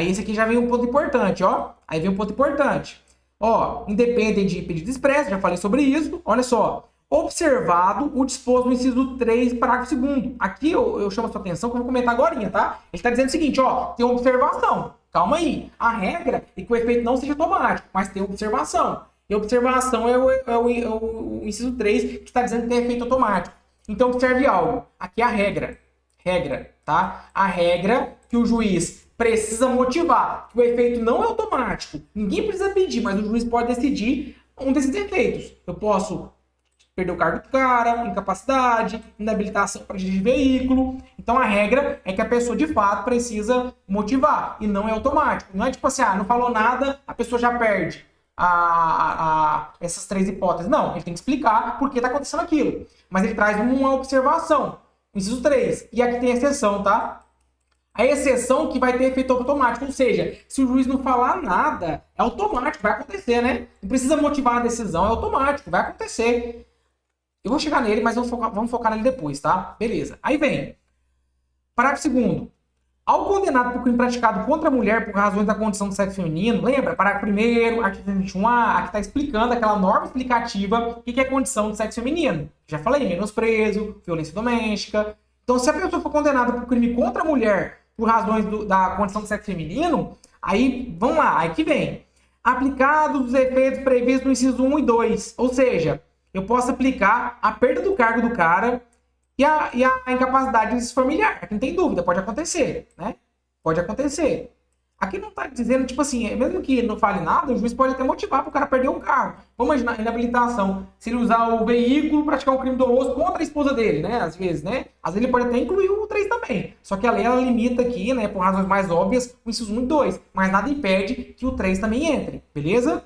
esse aqui já vem um ponto importante, ó. Aí vem um ponto importante. Ó, independente de pedido expresso, já falei sobre isso. Olha só. Observado o disposto no inciso 3, parágrafo 2º. Aqui eu chamo a sua atenção que eu vou comentar agora, tá? Ele está dizendo o seguinte, ó. Tem uma observação. Calma aí. A regra é que o efeito não seja automático, mas tem observação. E observação é o inciso 3, que está dizendo que tem efeito automático. Então, observe algo. Aqui é a regra. Tá? A regra que o juiz precisa motivar, que o efeito não é automático. Ninguém precisa pedir, mas o juiz pode decidir um desses efeitos. Eu posso perder o cargo do cara, incapacidade, inabilitação para dirigir veículo. Então a regra é que a pessoa de fato precisa motivar e não é automático. Não é tipo assim, não falou nada, a pessoa já perde essas 3 hipóteses. Não, ele tem que explicar por que está acontecendo aquilo. Mas ele traz uma observação. Inciso 3. E aqui tem exceção, tá? A exceção que vai ter efeito automático. Ou seja, se o juiz não falar nada, é automático, vai acontecer, né? Não precisa motivar a decisão, é automático, vai acontecer. Eu vou chegar nele, mas vamos focar nele depois, tá? Beleza. Aí vem. Parágrafo 2º. Ao condenado por crime praticado contra a mulher por razões da condição do sexo feminino, lembra? Parágrafo 1º, artigo 121A, aqui está explicando aquela norma explicativa o que é condição do sexo feminino. Já falei, menosprezo, violência doméstica. Então, se a pessoa for condenada por crime contra a mulher por razões da condição do sexo feminino, aí, vamos lá, aí que vem. Aplicados os efeitos previstos no inciso 1 e 2. Ou seja, eu posso aplicar a perda do cargo do cara e a incapacidade de familiar. Aqui não tem dúvida, pode acontecer, né? Pode acontecer. Aqui não está dizendo, tipo assim, mesmo que não fale nada, o juiz pode até motivar para o cara perder um carro. Vamos imaginar, inabilitação, se ele usar o veículo, praticar um crime doloso contra a esposa dele, né? Às vezes, né? Às vezes ele pode até incluir o 3 também. Só que a lei, ela limita aqui, né, por razões mais óbvias, o inciso 1 e 2. Mas nada impede que o 3 também entre, beleza?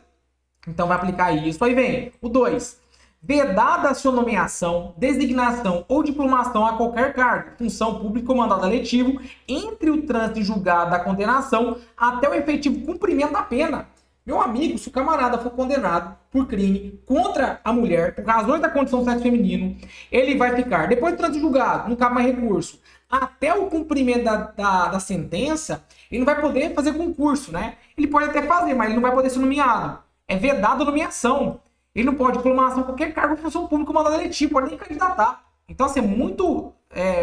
Então vai aplicar isso. Aí vem o 2. Vedada a sua nomeação, designação ou diplomação a qualquer cargo, função pública ou mandado eletivo, entre o trânsito e julgado da condenação até o efetivo cumprimento da pena. Meu amigo, se o camarada for condenado por crime contra a mulher, por razões da condição do sexo feminino, ele vai ficar, depois do trânsito julgado, não cabe mais recurso, até o cumprimento da sentença, ele não vai poder fazer concurso, né? Ele pode até fazer, mas ele não vai poder ser nomeado. É vedado a nomeação. Ele não pode diplomação qualquer cargo de função pública ou mandado eletivo, pode nem candidatar. Então, assim,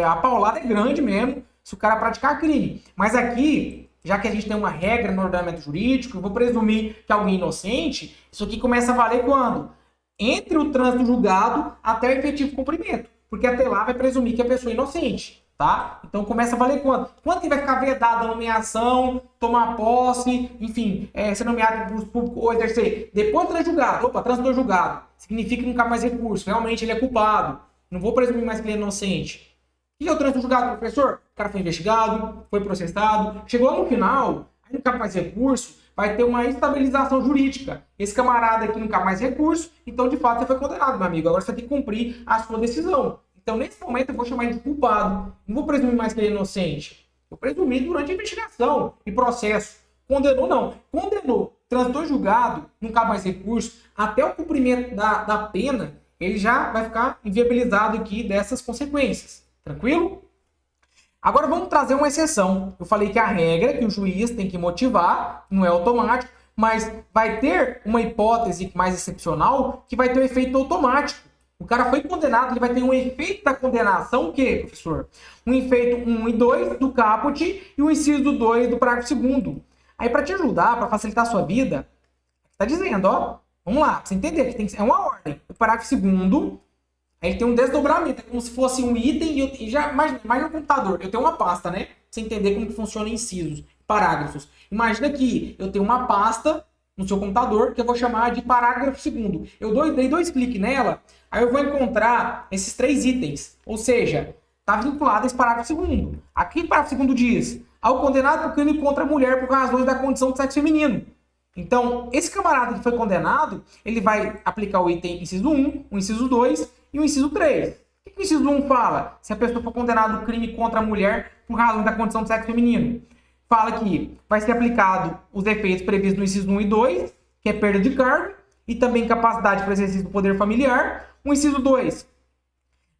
a paulada é grande mesmo se o cara praticar crime. Mas aqui, já que a gente tem uma regra no ordenamento jurídico, eu vou presumir que alguém é inocente, isso aqui começa a valer quando? Entre o trânsito julgado até o efetivo cumprimento. Porque até lá vai presumir que a pessoa é inocente, tá? Então começa a valer quando? Quando que vai ficar vedada a nomeação, tomar posse, enfim, ser nomeado por público ou exercer? Depois do trânsito julgado. Opa, trânsito julgado. Significa que não cabe mais recurso. Realmente ele é culpado. Não vou presumir mais que ele é inocente. O que é o trânsito julgado, professor? O cara foi investigado, foi processado, chegou no final, aí não cabe mais recurso, vai ter uma estabilização jurídica. Esse camarada aqui não cabe mais recurso, então de fato você foi condenado, meu amigo. Agora você tem que cumprir a sua decisão. Então nesse momento eu vou chamar ele de culpado. Não vou presumir mais que ele é inocente. Eu presumi durante a investigação e processo. Condenou, não. Condenou, transitou julgado, não cabe mais recurso, até o cumprimento da pena, ele já vai ficar inviabilizado aqui dessas consequências. Tranquilo? Agora vamos trazer uma exceção. Eu falei que a regra é que o juiz tem que motivar, não é automático, mas vai ter uma hipótese mais excepcional que vai ter um efeito automático. O cara foi condenado, ele vai ter um efeito da condenação, o quê, professor? Um efeito 1 e 2 do caput e o inciso 2 do parágrafo 2º. Aí, para te ajudar, para facilitar a sua vida, tá dizendo, ó, vamos lá, pra você entender que é uma ordem. O parágrafo 2º, aí ele tem um desdobramento, é como se fosse um item, e já imagina no computador, eu tenho uma pasta, né? Pra você entender como que funciona incisos, parágrafos. Imagina que eu tenho uma pasta no seu computador que eu vou chamar de parágrafo 2º. Dei 2 cliques nela, aí eu vou encontrar esses 3 itens. Ou seja, está vinculado a esse parágrafo 2º. Aqui o parágrafo 2º diz: ao condenado por crime contra a mulher por razões da condição do sexo feminino. Então, esse camarada que foi condenado, ele vai aplicar o item inciso 1, o inciso 2 e o inciso 3. O que o inciso 1 fala? Se a pessoa for condenada por crime contra a mulher por razões da condição do sexo feminino. Fala que vai ser aplicado os efeitos previstos no inciso 1 e 2, que é perda de cargo, e também incapacidade para exercício do poder familiar. O inciso 2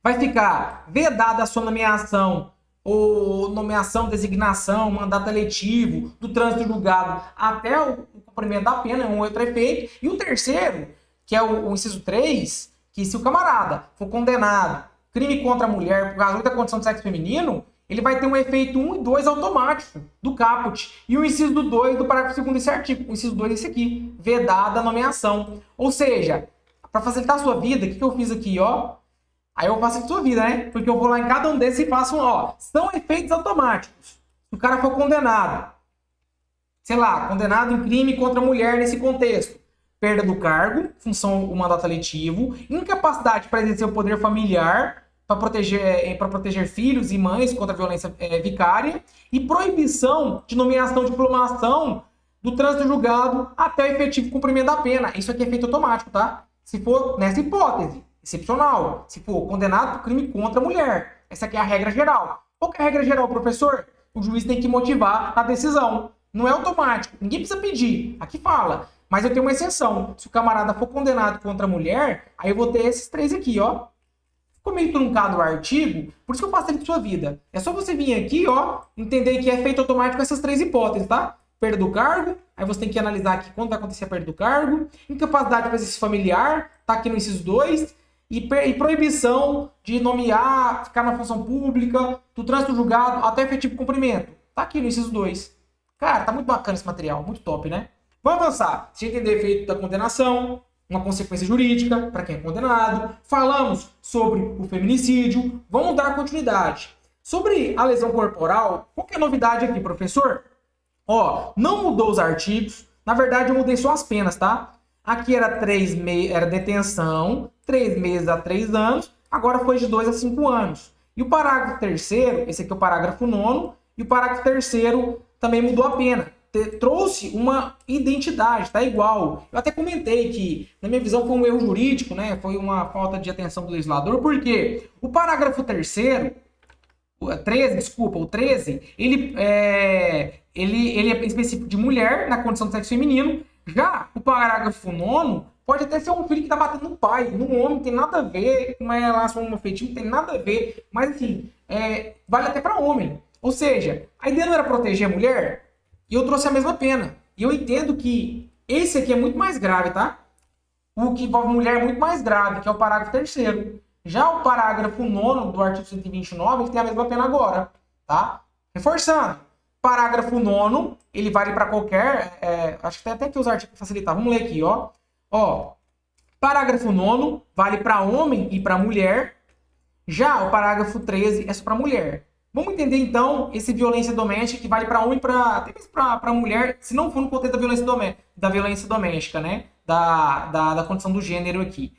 vai ficar vedada a sua nomeação, ou nomeação, designação, mandato eletivo, do trânsito julgado até o cumprimento da pena, é um outro efeito. E o terceiro, que é o inciso 3, que se o camarada for condenado crime contra a mulher por razão da condição do sexo feminino, ele vai ter um efeito 1 e 2 automático do caput. E o inciso 2 do parágrafo 2º desse artigo. O inciso 2 é esse aqui, vedada a nomeação. Ou seja, para facilitar a sua vida, o que eu fiz aqui, ó? Aí eu facilito a sua vida, né? Porque eu vou lá em cada um desses e faço, ó, são efeitos automáticos. Se o cara for condenado, sei lá, condenado em crime contra a mulher nesse contexto, perda do cargo, função o mandato eletivo, incapacidade para exercer o poder familiar, para proteger filhos e mães contra a violência vicária, e proibição de nomeação, diplomação do trânsito julgado até o efetivo cumprimento da pena. Isso aqui é efeito automático, tá? Se for nessa hipótese, excepcional. Se for condenado por crime contra a mulher. Essa aqui é a regra geral. Qual que é a regra geral, professor? O juiz tem que motivar a decisão. Não é automático. Ninguém precisa pedir. Aqui fala. Mas eu tenho uma exceção. Se o camarada for condenado contra a mulher, aí eu vou ter esses 3 aqui, ó. Ficou meio truncado o artigo, por isso que eu facilito a sua vida. É só você vir aqui, ó, entender que é feito automático essas 3 hipóteses, tá? Perda do cargo, aí você tem que analisar aqui quando vai acontecer a perda do cargo. Incapacidade para exercício familiar, tá aqui no inciso 2. E proibição de nomear, ficar na função pública, do trânsito julgado até efetivo cumprimento. Tá aqui no inciso 2. Cara, tá muito bacana esse material, muito top, né? Vamos avançar. Você entender o efeito da condenação, uma consequência jurídica para quem é condenado. Falamos sobre o feminicídio. Vamos dar continuidade. Sobre a lesão corporal, qual que é a novidade aqui, professor? Ó, não mudou os artigos. Na verdade, eu mudei só as penas, tá? Aqui era era detenção, 3 meses a 3 anos. Agora foi de 2 a 5 anos. E o parágrafo 3º, esse aqui é o parágrafo 9º, e o parágrafo 3º também mudou a pena. Trouxe uma identidade, tá igual. Eu até comentei que, na minha visão, foi um erro jurídico, né? Foi uma falta de atenção do legislador, porque o parágrafo 3º, o 13, ele é específico de mulher na condição do sexo feminino, Já o parágrafo 9º pode até ser um filho que tá batendo no pai. No homem não tem nada a ver com uma relação homoafetiva, não tem nada a ver. Mas, assim, vale até para homem. Ou seja, a ideia não era proteger a mulher e eu trouxe a mesma pena. E eu entendo que esse aqui é muito mais grave, tá? O que envolve mulher é muito mais grave, que é o parágrafo 3º. Já o parágrafo 9º do artigo 129, ele tem a mesma pena agora, tá? Reforçando. Parágrafo 9º, ele vale para qualquer... acho que tem até que os artigos facilitar. Vamos ler aqui, ó. Parágrafo 9º vale para homem e para mulher. Já o parágrafo 13 é só para mulher. Vamos entender, então, esse violência doméstica que vale para homem e para mulher, se não for no contexto da violência doméstica, né? Da condição do gênero aqui.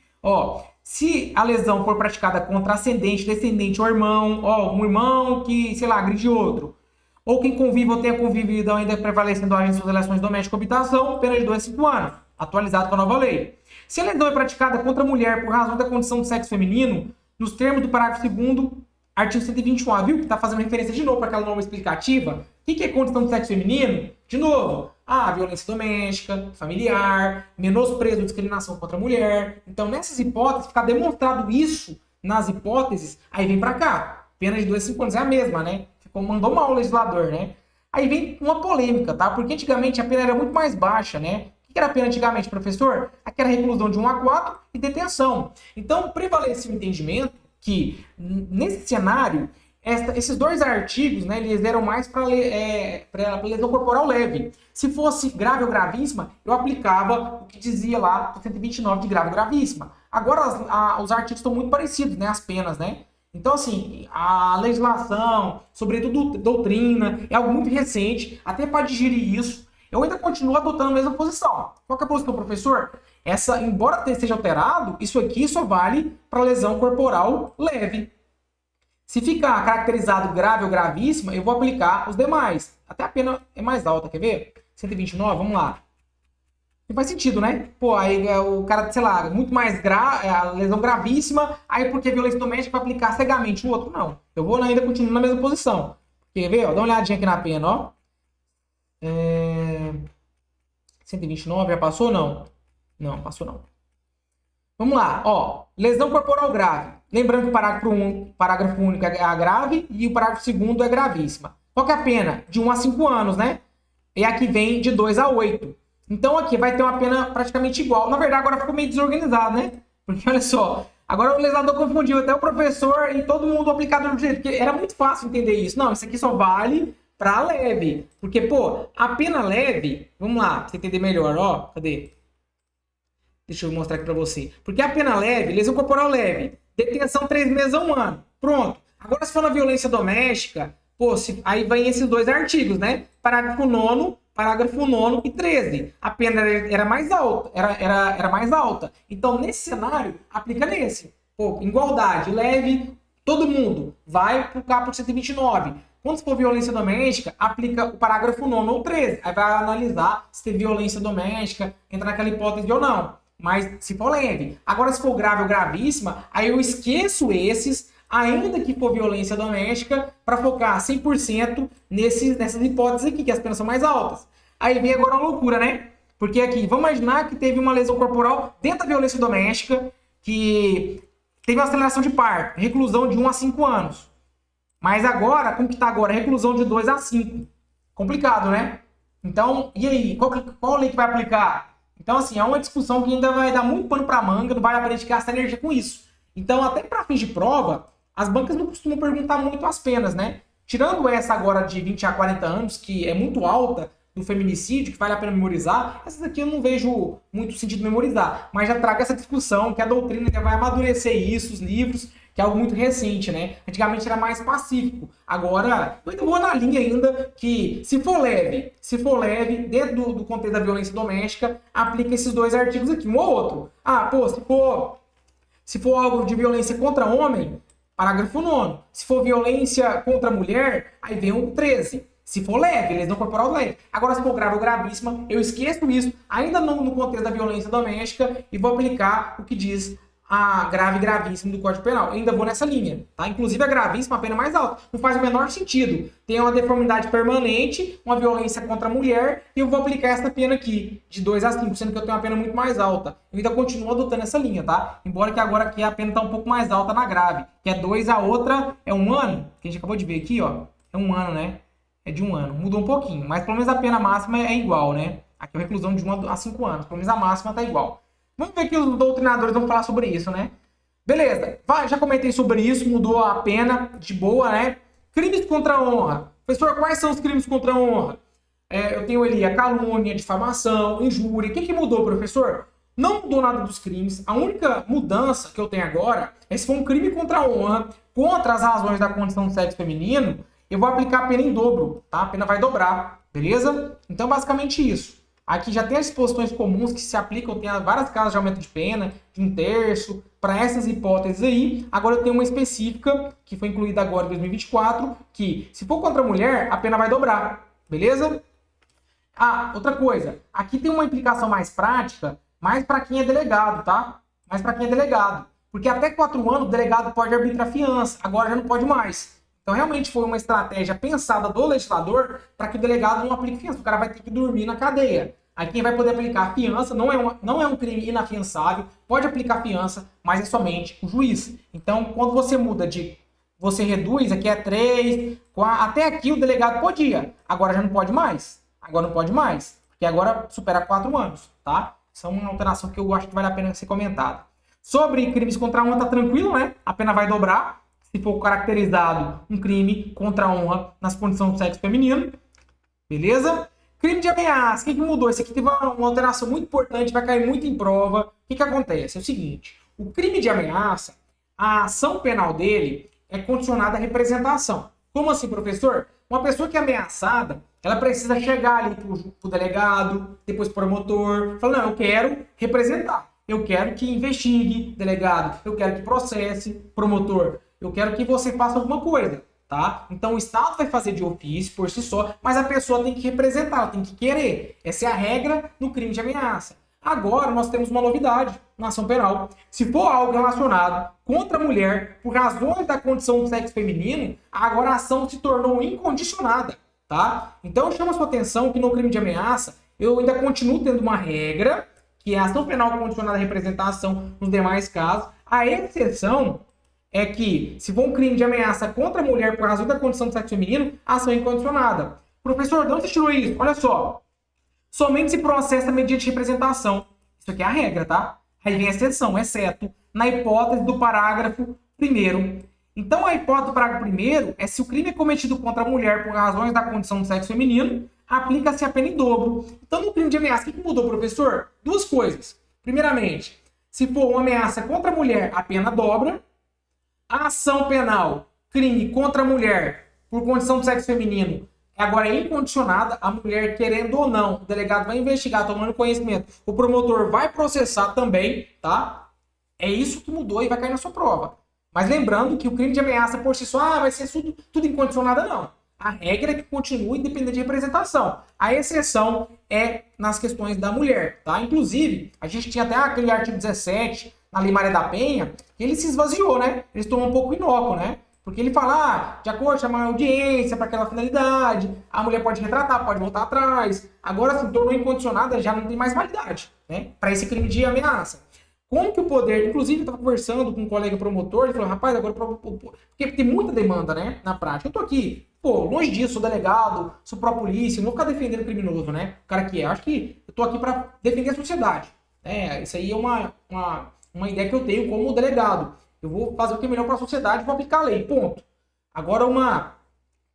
Se a lesão for praticada contra ascendente, descendente ou irmão, um irmão que, sei lá, agride outro, ou quem convive ou tenha convivido ainda prevalecendo a suas relações domésticas ou habitação, pena de 2 a 5 anos, atualizado com a nova lei. Se a lesão é praticada contra a mulher por razão da condição do sexo feminino, nos termos do parágrafo 2º, artigo 121A, viu? Que está fazendo referência de novo para aquela norma explicativa. O que é condição do sexo feminino? De novo, violência doméstica, familiar, menosprezo ou discriminação contra a mulher. Então, nessas hipóteses, ficar demonstrado isso nas hipóteses, aí vem para cá. Pena de 2 a 5 anos é a mesma, né? Mandou mal o legislador, né? Aí vem uma polêmica, tá? Porque antigamente a pena era muito mais baixa, né? O que era a pena antigamente, professor? Aquela reclusão de 1 a 4 e detenção. Então, prevaleceu o entendimento que, nesse cenário, esses dois artigos, né, eles eram mais para lesão corporal leve. Se fosse grave ou gravíssima, eu aplicava o que dizia lá do 129 de grave ou gravíssima. Agora, os artigos estão muito parecidos, né, as penas, né? Então, assim, a legislação, sobretudo doutrina, é algo muito recente, até para digerir isso, eu ainda continuo adotando a mesma posição. Qual que é a posição, professor? Embora seja alterado, isso aqui só vale para lesão corporal leve. Se ficar caracterizado grave ou gravíssima, eu vou aplicar os demais. Até a pena é mais alta, quer ver? 129, vamos lá. Não faz sentido, né? Aí o cara, sei lá, muito mais a lesão gravíssima, aí porque violência doméstica vai aplicar cegamente o outro. Não. Eu vou ainda continuar na mesma posição. Quer ver? Dá uma olhadinha aqui na pena, ó. 129, já passou ou não? Não, passou não. Vamos lá, lesão corporal grave. Lembrando que o parágrafo único é a grave e o parágrafo 2º é gravíssima. Qual que é a pena? De 1 a 5 anos, né? E aqui vem de 2 a 8. Então aqui vai ter uma pena praticamente igual. Na verdade, agora ficou meio desorganizado, né? Porque olha só, agora o legislador confundiu até o professor e todo mundo, o aplicador do direito, porque era muito fácil entender isso. Não, isso aqui só vale para leve. Porque, a pena leve, vamos lá, pra você entender melhor, cadê? Deixa eu mostrar aqui para você. Porque a pena leve, lesão corporal leve, detenção 3 meses a 1 ano. Pronto. Agora, se for na violência doméstica, aí vem esses dois artigos, né? Parágrafo 9º e 13. A pena era mais alta. Era mais alta. Então, nesse cenário, aplica nesse. Igualdade, leve, todo mundo. Vai pro caput 129. Quando for violência doméstica, aplica o parágrafo 9º ou 13. Aí vai analisar se tem violência doméstica, entra naquela hipótese ou não. Mas se for leve. Agora, se for grave ou gravíssima, aí eu esqueço esses, ainda que for violência doméstica, para focar 100% nessas hipóteses aqui, que as penas são mais altas. Aí vem agora uma loucura, né? Porque aqui, vamos imaginar que teve uma lesão corporal dentro da violência doméstica, que teve uma aceleração de parto, reclusão de 1 a 5 anos. Mas agora, como que está agora? Reclusão de 2 a 5. Complicado, né? Então, e aí? Qual lei que vai aplicar? Então, assim, é uma discussão que ainda vai dar muito pano para manga, não vale a pena a gente gastar energia com isso. Então, até para fins de prova, as bancas não costumam perguntar muito as penas, né? Tirando essa agora de 20 a 40 anos, que é muito alta, do feminicídio, que vale a pena memorizar, essas aqui eu não vejo muito sentido memorizar. Mas já trago essa discussão, que a doutrina já vai amadurecer isso, os livros, que é algo muito recente, né? Antigamente era mais pacífico. Agora, eu ainda vou na linha ainda que, se for leve, dentro do contexto da violência doméstica, aplica esses dois artigos aqui, um ou outro. Se for algo de violência contra homem, parágrafo 9º. Se for violência contra mulher, aí vem o 13. Se for leve, lesão corporal leve. Agora, se for grave ou gravíssima, eu esqueço isso, ainda não no contexto da violência doméstica, e vou aplicar o que diz a grave e gravíssimo do Código Penal. Eu ainda vou nessa linha, tá? Inclusive a gravíssima, a pena mais alta. Não faz o menor sentido. Tem uma deformidade permanente, uma violência contra a mulher, e eu vou aplicar essa pena aqui, de 2 a 5, sendo que eu tenho uma pena muito mais alta. Eu ainda continuo adotando essa linha, tá? Embora que agora aqui a pena tá um pouco mais alta na grave, que é 2, a outra é 1 ano, que a gente acabou de ver aqui, ó. É 1 ano, né? É de 1 ano. Mudou um pouquinho, mas pelo menos a pena máxima é igual, né? Aqui é a reclusão de 1 a 5 anos. Pelo menos a máxima tá igual. Vamos ver que os doutrinadores vão falar sobre isso, né? Beleza, já comentei sobre isso, mudou a pena, de boa, né? Crimes contra a honra. Professor, quais são os crimes contra a honra? Eu tenho ali a calúnia, difamação, injúria. O que mudou, professor? Não mudou nada dos crimes. A única mudança que eu tenho agora é se for um crime contra a honra, contra as razões da condição do sexo feminino, eu vou aplicar a pena em dobro, tá? A pena vai dobrar, beleza? Então, basicamente isso. Aqui já tem as disposições comuns que se aplicam, tem várias casas de aumento de pena, de 1/3, para essas hipóteses aí. Agora eu tenho uma específica, que foi incluída agora em 2024, que se for contra a mulher, a pena vai dobrar, beleza? Ah, outra coisa, aqui tem uma implicação mais prática, mais para quem é delegado, tá? Mais para quem é delegado. Porque até 4 anos o delegado pode arbitrar fiança, agora já não pode mais. Então, realmente foi uma estratégia pensada do legislador para que o delegado não aplique fiança. O cara vai ter que dormir na cadeia. Aí quem vai poder aplicar a fiança não é um crime inafiançável, pode aplicar fiança, mas é somente o juiz. Então, quando você muda você reduz, aqui é 3, 4, até aqui o delegado podia. Agora já não pode mais. Agora não pode mais, porque agora supera 4 anos, tá? Isso é uma alteração que eu acho que vale a pena ser comentada. Sobre crimes contra a honra, tá tranquilo, né? A pena vai dobrar se for caracterizado um crime contra a honra nas condições do sexo feminino. Beleza? Crime de ameaça. O que mudou? Esse aqui teve uma alteração muito importante, vai cair muito em prova. O que acontece? É o seguinte, o crime de ameaça, a ação penal dele é condicionada à representação. Como assim, professor? Uma pessoa que é ameaçada, ela precisa chegar ali pro delegado, depois pro promotor, falar, não, eu quero representar. Eu quero que investigue, delegado. Eu quero que processe, promotor. Eu quero que você faça alguma coisa, tá? Então o Estado vai fazer de ofício por si só, mas a pessoa tem que representar, ela tem que querer. Essa é a regra no crime de ameaça. Agora nós temos uma novidade na ação penal. Se for algo relacionado contra a mulher por razões da condição do sexo feminino, agora a ação se tornou incondicionada, tá? Então chama a sua atenção que no crime de ameaça eu ainda continuo tendo uma regra, que é a ação penal condicionada à representação nos demais casos. A exceção é que, se for um crime de ameaça contra a mulher por razão da condição do sexo feminino, a ação é incondicionada. Professor, de onde você tirou isso? Olha só. Somente se processa mediante representação. Isso aqui é a regra, tá? Aí vem a exceção, exceto na hipótese do parágrafo 1º. Então, a hipótese do parágrafo 1º é se o crime é cometido contra a mulher por razões da condição do sexo feminino, aplica-se a pena em dobro. Então, no crime de ameaça, o que mudou, professor? 2 coisas. Primeiramente, se for uma ameaça contra a mulher, a pena dobra. A ação penal, crime contra a mulher por condição do sexo feminino, agora é incondicionada. A mulher, querendo ou não, o delegado vai investigar, tomando conhecimento. O promotor vai processar também, tá? É isso que mudou e vai cair na sua prova. Mas lembrando que o crime de ameaça por si só vai ser tudo incondicionada, não. A regra é que continua independente de representação. A exceção é nas questões da mulher, tá? Inclusive, a gente tinha até aquele artigo 17 na Lei Maria da Penha, que ele se esvaziou, né? Ele se tornou um pouco inócuo, né? Porque ele fala, de acordo, chamar audiência para aquela finalidade, a mulher pode retratar, pode voltar atrás. Agora, se tornou incondicionada, já não tem mais validade, né? Para esse crime de ameaça. Como que o poder, inclusive eu estava conversando com um colega promotor, ele falou, rapaz, agora, porque tem muita demanda, né, na prática. Eu tô aqui, longe disso, sou delegado, sou pró-polícia, não vou ficar defendendo o criminoso, né, o cara que é. Acho que eu tô aqui para defender a sociedade. Isso aí é uma ideia que eu tenho como delegado. Eu vou fazer o que é melhor para a sociedade e vou aplicar a lei, ponto. Agora uma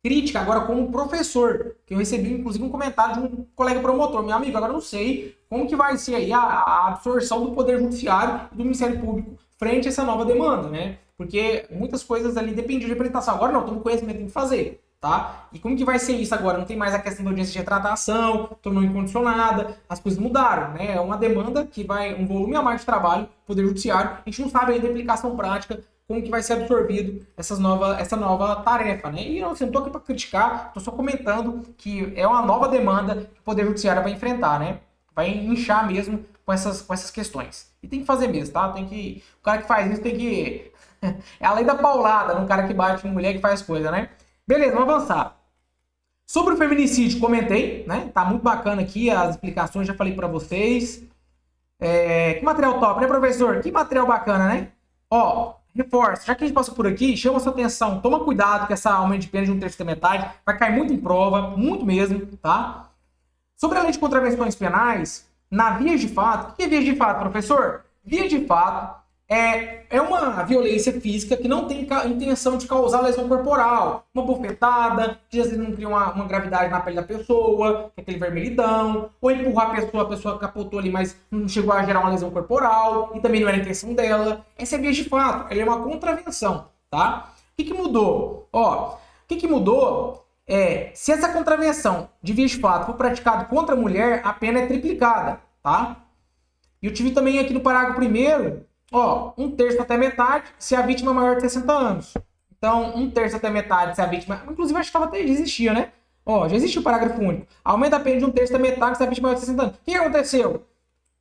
crítica, agora como professor, que eu recebi inclusive um comentário de um colega promotor, meu amigo, agora eu não sei como que vai ser aí a absorção do Poder Judiciário e do Ministério Público frente a essa nova demanda, né? Porque muitas coisas ali dependiam de representação. Agora não, tomo conhecimento, tem que fazer, tá? E como que vai ser isso agora? Não tem mais a questão da audiência de retratação, tornou incondicionada, as coisas mudaram, né? É uma demanda que vai, um volume a mais de trabalho, Poder Judiciário, a gente não sabe ainda a aplicação prática, como que vai ser absorvido essa nova tarefa, né? E assim, não tô aqui para criticar, tô só comentando que é uma nova demanda que o Poder Judiciário vai enfrentar, né? vai inchar mesmo com essas questões. E tem que fazer mesmo, tá? O cara que faz isso tem que... É a lei da paulada, no cara que bate em mulher que faz coisa, né? Beleza, vamos avançar. Sobre o feminicídio, comentei, né? Tá muito bacana aqui as explicações, já falei pra vocês. Que material top, né, professor? Que material bacana, né? Ó, reforça, já que a gente passou por aqui, chama sua atenção, toma cuidado com essa aumento de pena de 1/3 da metade, vai cair muito em prova, muito mesmo, tá? Sobre a lei de contravenções penais, na vias de fato, o que é vias de fato, professor? Vias de fato é uma violência física que não tem intenção de causar lesão corporal. Uma bofetada, que às vezes não cria uma gravidade na pele da pessoa, que é aquele vermelhidão, ou empurrar a pessoa capotou ali, mas não chegou a gerar uma lesão corporal, e também não era a intenção dela. Essa é a via de fato, ela é uma contravenção, tá? O que mudou? Ó, o que mudou se essa contravenção de via de fato for praticada contra a mulher, a pena é triplicada, tá? E eu tive também aqui no parágrafo 1º, ó, 1/3 até metade se a vítima é maior de 60 anos. Então, 1/3 até metade se a vítima... Inclusive, acho que até existia, né? Ó, já existiu o parágrafo único. Aumenta a pena de 1/3 até metade se a vítima é maior de 60 anos. O que aconteceu?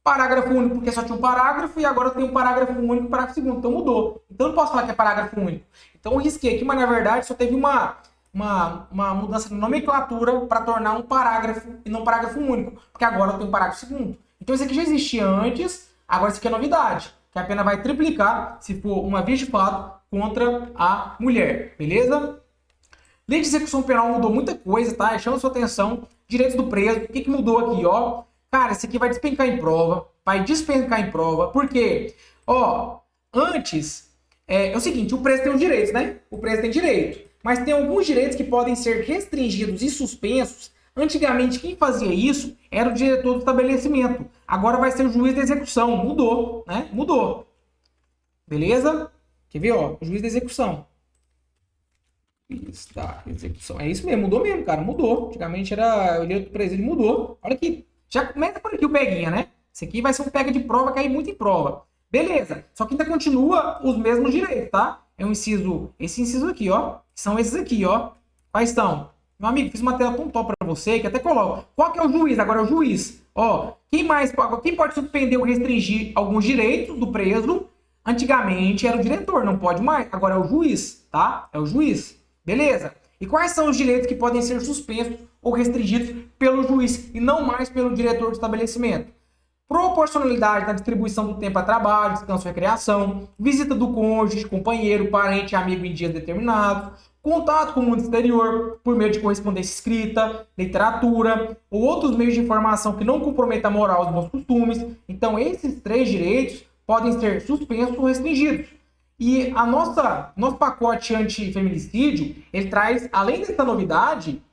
Parágrafo único porque só tinha um parágrafo e agora tem um parágrafo único e parágrafo segundo. Então, mudou. Então, não posso falar que é parágrafo único. Então, eu risquei aqui, mas na verdade só teve uma mudança de nomenclatura para tornar um parágrafo e não um parágrafo único. Porque agora tem um parágrafo segundo. Então, isso aqui já existia antes, agora isso aqui é novidade. Que a pena vai triplicar se for uma via de fato contra a mulher, beleza? Lei de execução penal mudou muita coisa, tá? Chama sua atenção. Direitos do preso, o que mudou aqui, ó? Cara, isso aqui vai despencar em prova, por quê? Ó, antes, é o seguinte, o preso tem os direitos, né? O preso tem direito, mas tem alguns direitos que podem ser restringidos e suspensos. Antigamente, quem fazia isso era o diretor do estabelecimento. Agora vai ser o juiz da execução. Mudou, né? Mudou. Beleza? Quer ver, ó? O juiz da execução. Está, execução. É isso mesmo, mudou mesmo, cara. Mudou. Antigamente era o diretor do presídio, mudou. Olha aqui. Já começa por aqui o peguinha, né? Esse aqui vai ser um pega de prova, cair muito em prova. Beleza. Só que ainda continua os mesmos direitos, tá? É um inciso, esse inciso aqui, ó. São esses aqui, ó. Quais estão? Meu amigo, fiz uma tela tão top para você que até coloco. Qual que é o juiz? Agora é o juiz. Ó, quem pode suspender ou restringir alguns direitos do preso? Antigamente era o diretor, não pode mais. Agora é o juiz, tá? É o juiz. Beleza? E quais são os direitos que podem ser suspensos ou restringidos pelo juiz e não mais pelo diretor do estabelecimento? Proporcionalidade na distribuição do tempo a trabalho, descanso e recreação, visita do cônjuge, companheiro, parente, amigo em dias determinados, contato com o mundo exterior por meio de correspondência escrita, literatura ou outros meios de informação que não comprometam a moral e os bons costumes. Então, esses 3 direitos podem ser suspensos ou restringidos. E nosso pacote anti-feminicídio, ele traz, além dessa novidade,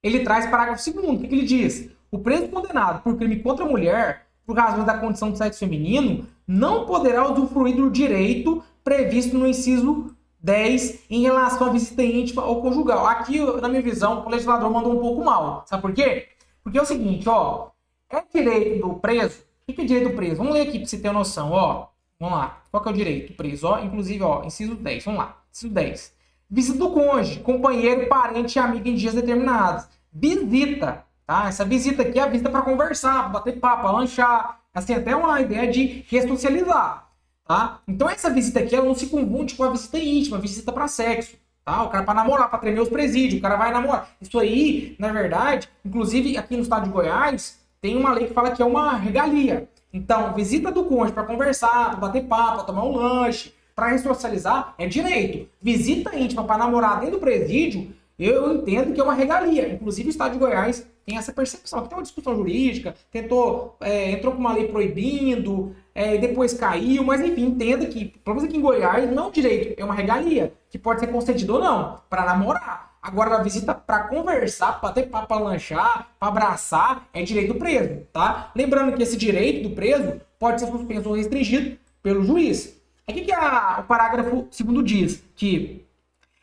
ele traz parágrafo 2º. O que ele diz? O preso condenado por crime contra a mulher, por razões da condição de sexo feminino, não poderá usufruir do direito previsto no inciso 10 em relação à visita íntima ou conjugal. Aqui, na minha visão, o legislador mandou um pouco mal. Sabe por quê? Porque é o seguinte, ó. É direito do preso. O que é direito do preso? Vamos ler aqui para você ter uma noção, ó. Vamos lá. Qual que é o direito do preso? Ó, inclusive, ó, inciso 10. Vamos lá. Inciso 10. Visita do cônjuge, companheiro, parente e amigo em dias determinados. Visita, tá? Essa visita aqui é a visita para conversar, para bater papo, para lanchar. Assim, até uma ideia de ressocializar. Tá? Então essa visita aqui ela não se confunde com a visita íntima, a visita para sexo. Tá? O cara para namorar, para tremer os presídios, o cara vai namorar. Isso aí, na verdade, inclusive aqui no estado de Goiás, tem uma lei que fala que é uma regalia. Então, visita do cônjuge para conversar, para bater papo, para tomar um lanche, para ressocializar, é direito. Visita íntima para namorar dentro do presídio, eu entendo que é uma regalia. Inclusive o estado de Goiás tem essa percepção. Aqui tem uma discussão jurídica, entrou com uma lei proibindo, depois caiu, mas enfim, entenda que, pelo menos aqui em Goiás, não direito, é uma regalia, que pode ser concedido ou não, para namorar. Agora, a visita para conversar, para ter papo, para lanchar, para abraçar, é direito do preso, tá? Lembrando que esse direito do preso pode ser suspenso ou restringido pelo juiz. Aqui que o parágrafo 2º diz que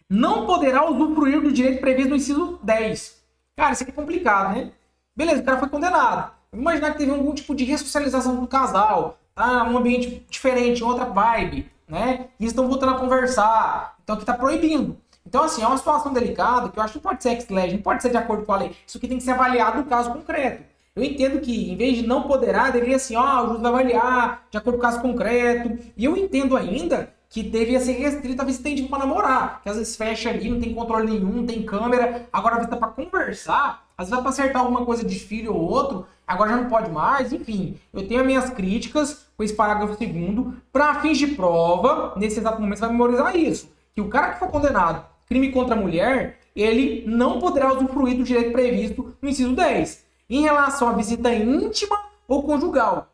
não poderá usufruir do direito previsto no inciso 10. Cara, isso aqui é complicado, né? Beleza, o cara foi condenado. Vamos imaginar que teve algum tipo de ressocialização do casal, tá? Um ambiente diferente, outra vibe, né? E eles estão voltando a conversar. Então aqui tá proibindo. Então, assim, é uma situação delicada que eu acho que pode ser ex lege, não pode ser de acordo com a lei. Isso aqui tem que ser avaliado no caso concreto. Eu entendo que, em vez de não poderá, deveria assim, o juiz vai avaliar, de acordo com o caso concreto. E eu entendo ainda que deveria ser restrito a visita íntima para namorar, que às vezes fecha ali, não tem controle nenhum, não tem câmera. Agora a visita para conversar, às vezes vai para acertar alguma coisa de filho ou outro, agora já não pode mais. Enfim, eu tenho as minhas críticas com esse parágrafo 2º. Para fins de prova, nesse exato momento você vai memorizar isso, que o cara que for condenado crime contra a mulher, ele não poderá usufruir do direito previsto no inciso 10, em relação à visita íntima ou conjugal.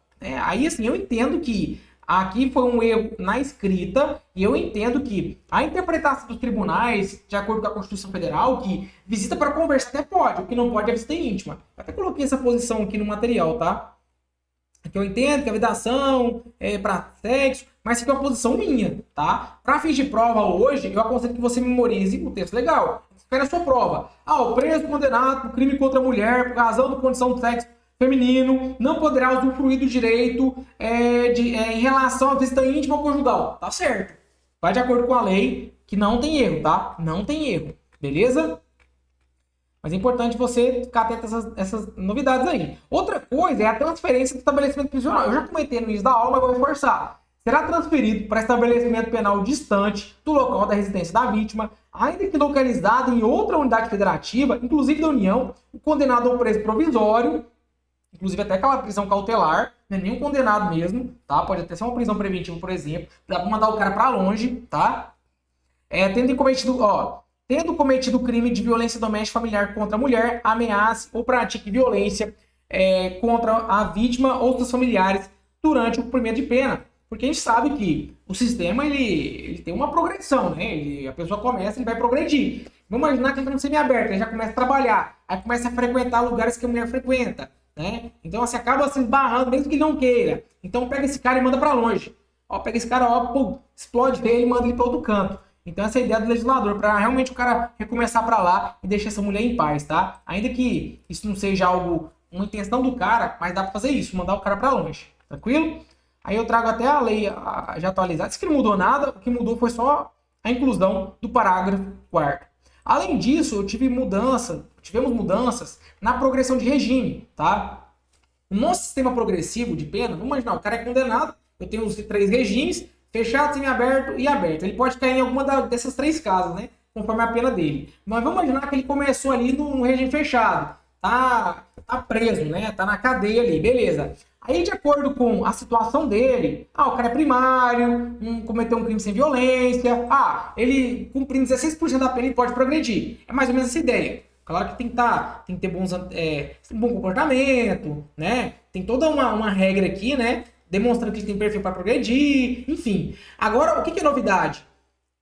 Aí, assim, eu entendo que aqui foi um erro na escrita, e eu entendo que a interpretação dos tribunais, de acordo com a Constituição Federal, que visita para conversar até pode, o que não pode é visita íntima. Eu até coloquei essa posição aqui no material, tá? Que eu entendo que a vedação é para sexo, mas isso aqui é uma posição minha, tá? Para fins de prova hoje, eu aconselho que você memorize o texto legal. Espera a sua prova. O preso condenado por crime contra a mulher, por razão de condição de sexo feminino, não poderá usufruir do direito em relação à visita íntima ou conjugal. Tá certo. Vai de acordo com a lei, que não tem erro, tá? Não tem erro. Beleza? Mas é importante você ficar atento a essas novidades aí. Outra coisa é a transferência do estabelecimento prisional. Eu já comentei no início da aula, mas vou reforçar. Será transferido para estabelecimento penal distante do local da residência da vítima, ainda que localizado em outra unidade federativa, inclusive da União, o condenado ao preso provisório, inclusive até aquela prisão cautelar, não é nem um condenado mesmo, tá? Pode até ser uma prisão preventiva, por exemplo, para mandar o cara para longe, tá? Tendo cometido crime de violência doméstica familiar contra a mulher, ameace ou pratique violência contra a vítima ou seus familiares durante o cumprimento de pena. Porque a gente sabe que o sistema ele tem uma progressão, né? A pessoa começa, ele vai progredir. Vamos imaginar que ele está no semiaberto, ele já começa a trabalhar, aí começa a frequentar lugares que a mulher frequenta, né? Então você acaba se esbarrando, mesmo que ele não queira. Então pega esse cara e manda para longe. Pega esse cara, explode ele e manda ele para outro canto. Então essa é a ideia do legislador, para realmente o cara recomeçar para lá e deixar essa mulher em paz, tá? Ainda que isso não seja uma intenção do cara, mas dá para fazer isso, mandar o cara para longe, tranquilo? Aí eu trago até a lei já atualizada. Isso que não mudou nada, o que mudou foi só a inclusão do parágrafo 4º. Além disso, tivemos mudanças na progressão de regime, tá? O nosso sistema progressivo de pena, vamos imaginar, o cara é condenado, eu tenho os 3 regimes, fechado, semiaberto e aberto. Ele pode cair em alguma dessas 3 casas, né? Conforme a pena dele. Mas vamos imaginar que ele começou ali no regime fechado. Tá preso, né? Tá na cadeia ali, beleza. Aí, de acordo com a situação dele, o cara é primário, cometeu um crime sem violência, ele cumprindo 16% da pena, ele pode progredir. É mais ou menos essa ideia. Claro que tem que ter um bom comportamento, né? Tem toda uma regra aqui, né? Demonstrando que ele tem perfil para progredir, enfim. Agora, o que é novidade?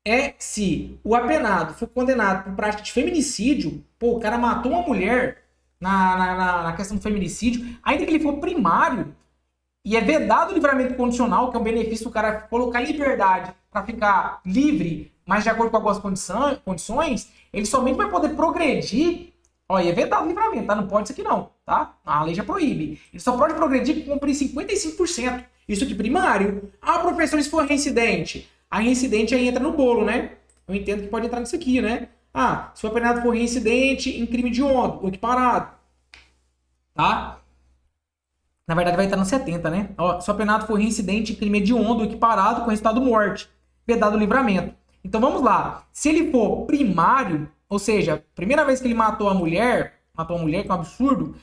É se o apenado for condenado por prática de feminicídio, o cara matou uma mulher na questão do feminicídio, ainda que ele for primário, e é vedado o livramento condicional, que é um benefício do cara colocar liberdade para ficar livre, mas de acordo com algumas condições, ele somente vai poder progredir. E é vedado o livramento, tá? Não pode isso aqui não, tá? A lei já proíbe. Ele só pode progredir com cumprir 55%. Isso aqui primário. Professor, se for reincidente. A reincidente aí entra no bolo, né? Eu entendo que pode entrar nisso aqui, né? Se o apenado for reincidente em crime hediondo ou equiparado, tá? Na verdade vai estar no 70, né? Se o apenado for reincidente em crime hediondo ou equiparado com resultado morte, vedado o livramento. Então vamos lá. Se ele for primário, ou seja, primeira vez que ele matou a mulher, que é um absurdo,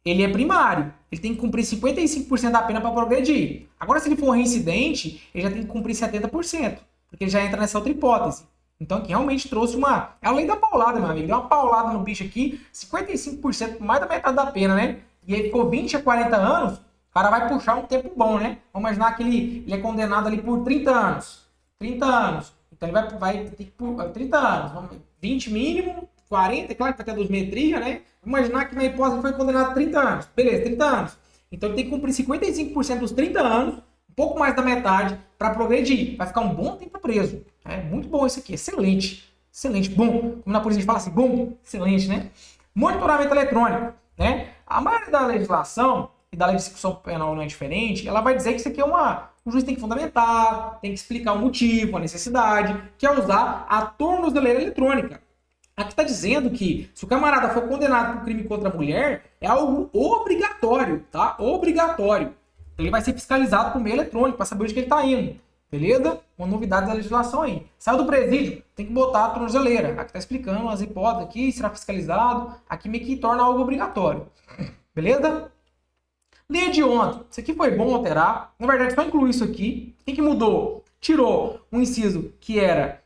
ele é primário. Ele tem que cumprir 55% da pena para progredir. Agora, se ele for reincidente, ele já tem que cumprir 70%, porque ele já entra nessa outra hipótese. Então, que realmente trouxe é a lei da paulada, meu amigo. Deu uma paulada no bicho aqui, 55%, mais da metade da pena, né? E aí ficou 20 a 40 anos, o cara vai puxar um tempo bom, né? Vamos imaginar que ele é condenado ali por 30 anos. 30 anos. Então, ele vai ter que por 30 anos. 20 mínimo, 40, claro que vai ter 2,6, né? Vamos imaginar que na hipótese ele foi condenado a 30 anos. Beleza, 30 anos. Então, ele tem que cumprir 55% dos 30 anos, um pouco mais da metade, para progredir. Vai ficar um bom tempo preso. É muito bom isso aqui, excelente. Excelente, bom. Como na polícia a gente fala assim, bom, excelente, né? Monitoramento eletrônico, né? A maioria da legislação e da lei de execução penal não é diferente, ela vai dizer que isso aqui o juiz tem que fundamentar, tem que explicar o motivo, a necessidade, que é usar a tornozeleira eletrônica. Aqui está dizendo que se o camarada for condenado por crime contra a mulher, é algo obrigatório, tá? Obrigatório. Então ele vai ser fiscalizado por meio eletrônico para saber onde que ele está indo. Beleza? Uma novidade da legislação aí. Saiu do presídio, tem que botar a tornozeleira. Aqui está explicando as hipóteses aqui, será fiscalizado. Aqui meio que torna algo obrigatório. Beleza? Lei hedionda. Isso aqui foi bom alterar. Na verdade, só incluir isso aqui. O que mudou? Tirou um inciso que era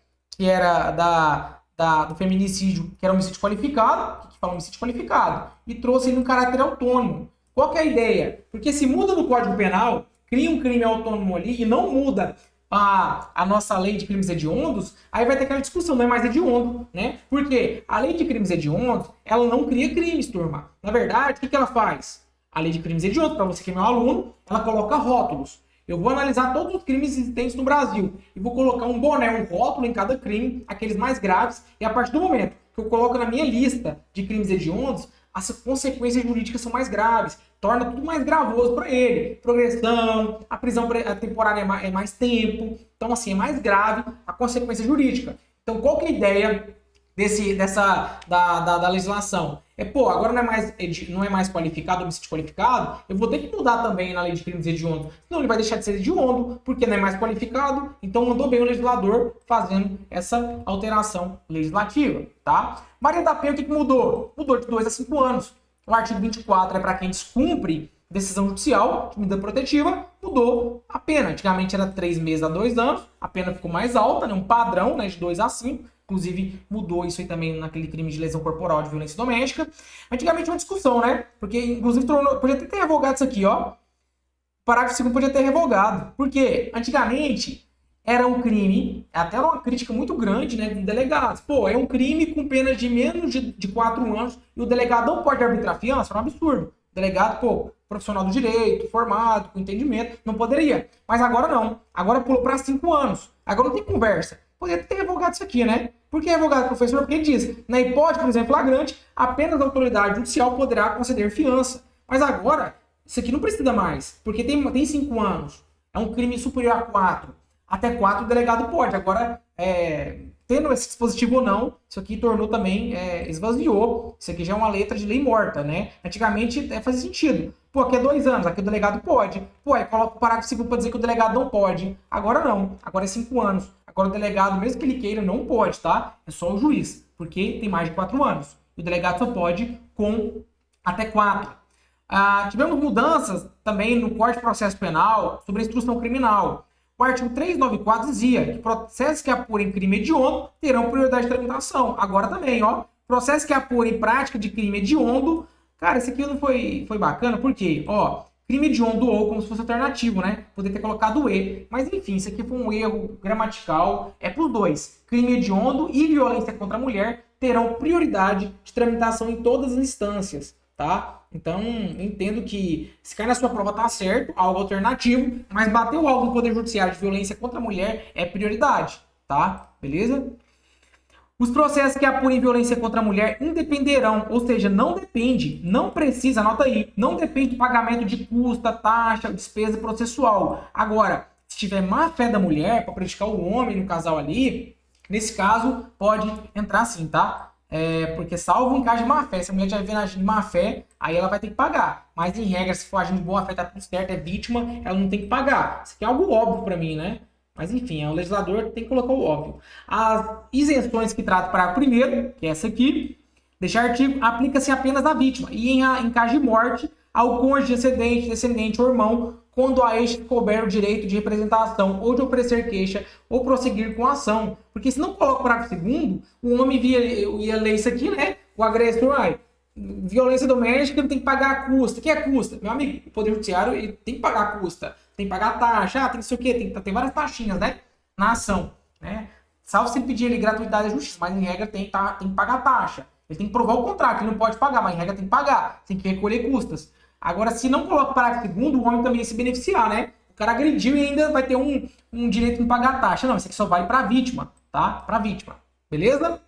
do feminicídio, que era homicídio qualificado, que fala homicídio qualificado, e trouxe ele um caráter autônomo. Qual que é a ideia? Porque se muda no Código Penal, cria um crime autônomo ali e não muda a nossa lei de crimes hediondos, aí vai ter aquela discussão, não é mais hediondo, né? Porque a lei de crimes hediondos, ela não cria crimes, turma. Na verdade, o que ela faz? A lei de crimes hediondos, para você que é meu aluno, ela coloca rótulos. Eu vou analisar todos os crimes existentes no Brasil e vou colocar um boné, um rótulo em cada crime, aqueles mais graves, e a partir do momento que eu coloco na minha lista de crimes hediondos, as consequências jurídicas são mais graves, torna tudo mais gravoso para ele. Progressão, a prisão temporária é mais tempo, então assim, é mais grave a consequência jurídica. Então qual que é a ideia da legislação? Agora não é mais qualificado, homicídio qualificado, eu vou ter que mudar também na lei de crimes hediondos. Senão ele vai deixar de ser hediondo, porque não é mais qualificado. Então mandou bem o legislador fazendo essa alteração legislativa, tá? Maria da Penha, o que mudou? Mudou de 2 a 5 anos. O artigo 24 é para quem descumpre decisão judicial de medida protetiva, mudou a pena. Antigamente era 3 meses a 2 anos, a pena ficou mais alta, né? Um padrão, né? De 2 a 5. Inclusive, mudou isso aí também naquele crime de lesão corporal de violência doméstica. Antigamente uma discussão, né? Porque, inclusive, podia ter revogado isso aqui, ó. O parágrafo 2º podia ter revogado. Porque, antigamente, era um crime, até uma crítica muito grande, né, de delegados. É um crime com pena de menos de 4 anos e o delegado não pode arbitrar fiança, é um absurdo. O delegado, profissional do direito, formado, com entendimento, não poderia. Mas agora não. Agora pulou para 5 anos. Agora não tem conversa. Poderia ter revogado isso aqui, né? Por que revogado, professor? Porque ele diz, na hipótese, por exemplo, flagrante, apenas a autoridade judicial poderá conceder fiança. Mas agora, isso aqui não precisa mais, porque tem 5 anos. É um crime superior a 4. Até 4 o delegado pode. Agora, tendo esse dispositivo ou não, isso aqui tornou também, esvaziou. Isso aqui já é uma letra de lei morta, né? Antigamente fazia sentido. Aqui é 2 anos, aqui o delegado pode. Aí coloca o parágrafo 2º para dizer que o delegado não pode. Agora não, agora é 5 anos. Agora o delegado, mesmo que ele queira, não pode, tá? É só o juiz, porque tem mais de 4 anos. O delegado só pode com até 4. Tivemos mudanças também no Código de Processo Penal sobre a instrução criminal. O artigo 394 dizia que processos que apurem crime hediondo terão prioridade de tramitação. Agora também, ó. Processos que apurem prática de crime hediondo. Cara, esse aqui não foi bacana, por quê? Crime hediondo ou como se fosse alternativo, né? Poderia ter colocado o E. Mas enfim, isso aqui foi um erro gramatical. É por 2. Crime hediondo e violência contra a mulher terão prioridade de tramitação em todas as instâncias, tá? Então, eu entendo que se cair na sua prova tá certo, algo alternativo, mas bateu algo no Poder Judiciário de violência contra a mulher é prioridade, tá? Beleza? Os processos que apurem violência contra a mulher independerão, ou seja, não depende, não precisa, anota aí, não depende do pagamento de custa, taxa, despesa processual. Agora, se tiver má fé da mulher para prejudicar o homem no casal ali, nesse caso, pode entrar sim, tá? Porque salvo em caso de má fé, se a mulher estiver agindo de má fé, aí ela vai ter que pagar. Mas em regra, se for agindo de boa fé, tá tudo certo, é vítima, ela não tem que pagar. Isso aqui é algo óbvio para mim, né? Mas enfim, o legislador tem que colocar o óbvio. As isenções que trata o parágrafo 1º, que é essa aqui, deste artigo, aplica-se apenas à vítima. E em caso de morte, ao cônjuge, excedente, descendente ou irmão, quando a este couber o direito de representação ou de oferecer queixa ou prosseguir com a ação. Porque se não coloca o parágrafo 2º, o homem ia ler isso aqui, né? O agressor, violência doméstica não tem que pagar a custa. O que é custa? Meu amigo, o Poder Judiciário ele tem que pagar a custa. Tem que pagar a taxa, tem que sei o quê, tem várias taxinhas, né? Na ação, né? Salvo se ele pedir ele gratuidade da justiça, mas em regra tem que pagar a taxa. Ele tem que provar o contrário, que ele não pode pagar, mas em regra tem que pagar, tem que recolher custas. Agora, se não coloca o parágrafo 2º, o homem também ia se beneficiar, né? O cara agrediu e ainda vai ter um direito de pagar a taxa. Não, isso aqui só vale para a vítima, tá? Para a vítima, beleza?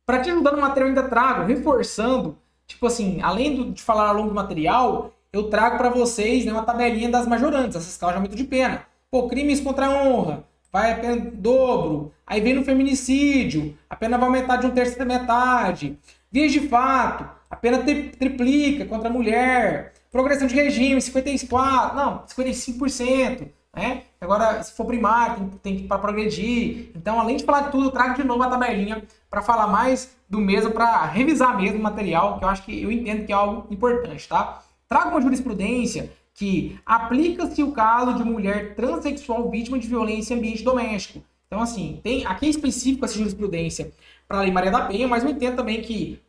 Para te ajudar no material, eu ainda trago, reforçando, tipo assim, além de falar ao longo do material, eu trago para vocês, né, uma tabelinha das majorantes, essas causas de aumento de pena. Crimes contra a honra, vai a pena dobro. Aí vem no feminicídio, a pena vai aumentar de 1/3 da metade. Vias de fato, a pena triplica contra a mulher. Progressão de regime, 54%, não, 55%. Né? Agora, se for primário, tem que para progredir. Então, além de falar de tudo, eu trago de novo a tabelinha para falar mais do mesmo, para revisar mesmo o material, que eu acho que eu entendo que é algo importante, tá? Trago uma jurisprudência que aplica-se o caso de mulher transexual vítima de violência em ambiente doméstico. Então, assim, aqui é específico essa jurisprudência para a Lei Maria da Penha, mas eu entendo também que,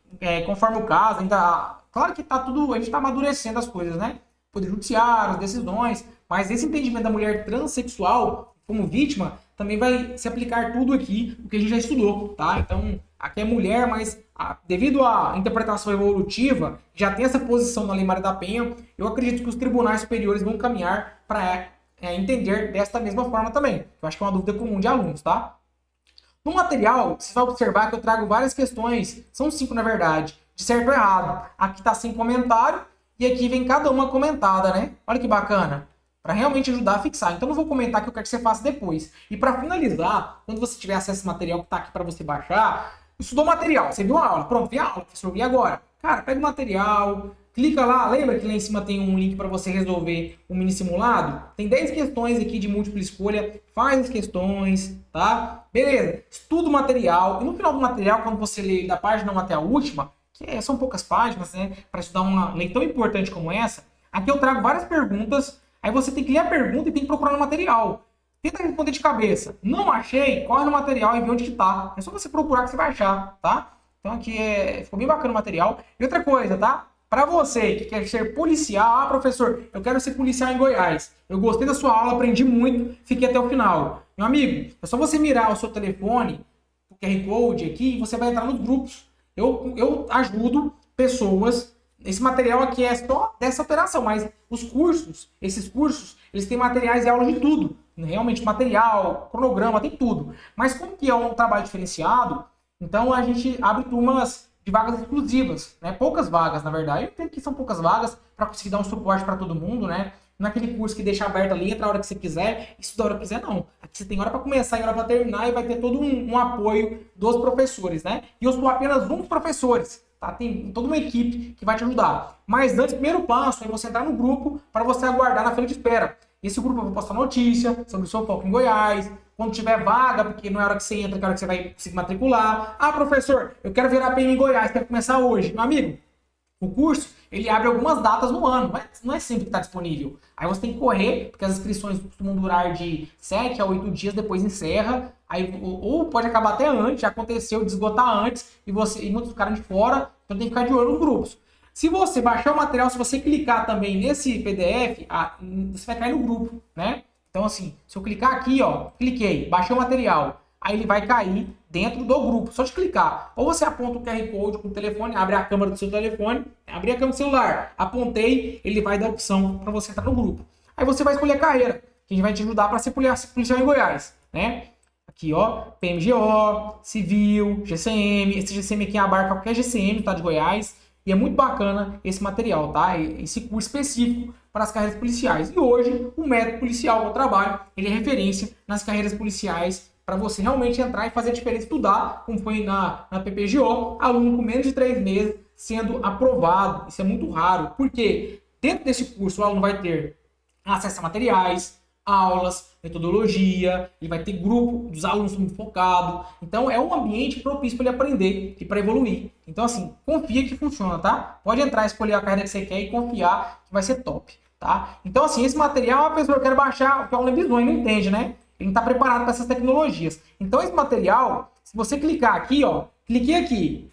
conforme o caso, ainda. Claro que a gente está amadurecendo as coisas, né? Poder judiciário, as decisões, mas esse entendimento da mulher transexual como vítima também vai se aplicar tudo aqui, o que a gente já estudou, tá? Então, aqui é mulher, mas devido à interpretação evolutiva, já tem essa posição na Lei Maria da Penha, eu acredito que os tribunais superiores vão caminhar para entender desta mesma forma também. Eu acho que é uma dúvida comum de alunos, tá? No material, você vai observar que eu trago várias questões, são 5 na verdade, de certo ou errado. Aqui está sem comentário e aqui vem cada uma comentada, né? Olha que bacana. Para realmente ajudar a fixar. Então, eu não vou comentar que eu quero que você faça depois. E para finalizar, quando você tiver acesso ao material que está aqui para você baixar, estudou o material, você viu a aula, pronto, vi a aula, professor, e agora? Cara, pega o material, clica lá, lembra que lá em cima tem um link para você resolver um mini simulado? Tem 10 questões aqui de múltipla escolha, faz as questões, tá? Beleza, estuda o material, e no final do material, quando você lê da página 1 até a última, que são poucas páginas, né, para estudar uma lei tão importante como essa, aqui eu trago várias perguntas. Aí você tem que ler a pergunta e tem que procurar no material. Tenta responder de cabeça. Não achei? Corre no material e vê onde que tá. É só você procurar que você vai achar, tá? Então aqui ficou bem bacana o material. E outra coisa, tá? Para você que quer ser policial, professor, eu quero ser policial em Goiás. Eu gostei da sua aula, aprendi muito, fiquei até o final. Meu amigo, é só você mirar o seu telefone, o QR Code aqui, e você vai entrar nos grupos. Eu ajudo pessoas. Esse material aqui é só dessa operação, mas esses cursos, eles têm materiais e aulas de tudo. Realmente, material, cronograma, tem tudo. Mas como que é um trabalho diferenciado, então a gente abre turmas de vagas exclusivas, né? Poucas vagas, na verdade. Eu entendo que são poucas vagas para conseguir dar um suporte para todo mundo, né? Naquele curso que deixa aberto ali, entra a hora que você quiser, estuda a hora que quiser, não. Aqui você tem hora para começar e hora para terminar e vai ter todo um apoio dos professores, né? E eu sou apenas um dos professores. Tá? Tem toda uma equipe que vai te ajudar. Mas antes, primeiro passo é você entrar no grupo para você aguardar na fila de espera. Esse grupo eu vou postar notícia sobre o seu foco em Goiás, quando tiver vaga, porque não é hora que você entra, é a hora que você vai se matricular. Ah, professor, eu quero virar PM em Goiás, quero começar hoje. Meu amigo, o curso, ele abre algumas datas no ano, mas não é sempre que está disponível. Aí você tem que correr, porque as inscrições costumam durar de 7 a 8 dias, depois encerra. Aí, ou pode acabar até antes, já aconteceu de esgotar antes, e muitos ficaram de fora, então tem que ficar de olho nos grupos. Se você baixar o material, se você clicar também nesse PDF, você vai cair no grupo, né? Então assim, se eu clicar aqui, ó, cliquei, baixei o material, aí ele vai cair dentro do grupo, só de clicar. Ou você aponta o QR Code com o telefone, abre a câmera do seu telefone, abre a câmera do celular, apontei, ele vai dar a opção para você entrar no grupo. Aí você vai escolher a carreira, que vai te ajudar para ser policial em Goiás, né? Aqui, ó, PMGO, Civil, GCM. Esse GCM aqui abarca qualquer GCM, tá, de Goiás. E é muito bacana esse material, tá? Esse curso específico para as carreiras policiais. E hoje, o método policial que eu trabalho, ele é referência nas carreiras policiais para você realmente entrar e fazer a diferença, estudar, como foi na PPGO, aluno com menos de 3 meses sendo aprovado. Isso é muito raro, porque dentro desse curso o aluno vai ter acesso a materiais, aulas, metodologia, ele vai ter grupo dos alunos muito focado. Então é um ambiente propício para ele aprender e para evoluir. Então assim, confia que funciona, tá? Pode entrar, escolher a carreira que você quer e confiar que vai ser top, tá? Então assim, esse material a pessoa quer baixar, porque o aluno é bizonho, não entende, né? Ele não está preparado para essas tecnologias. Então esse material, se você clicar aqui, ó, cliquei aqui.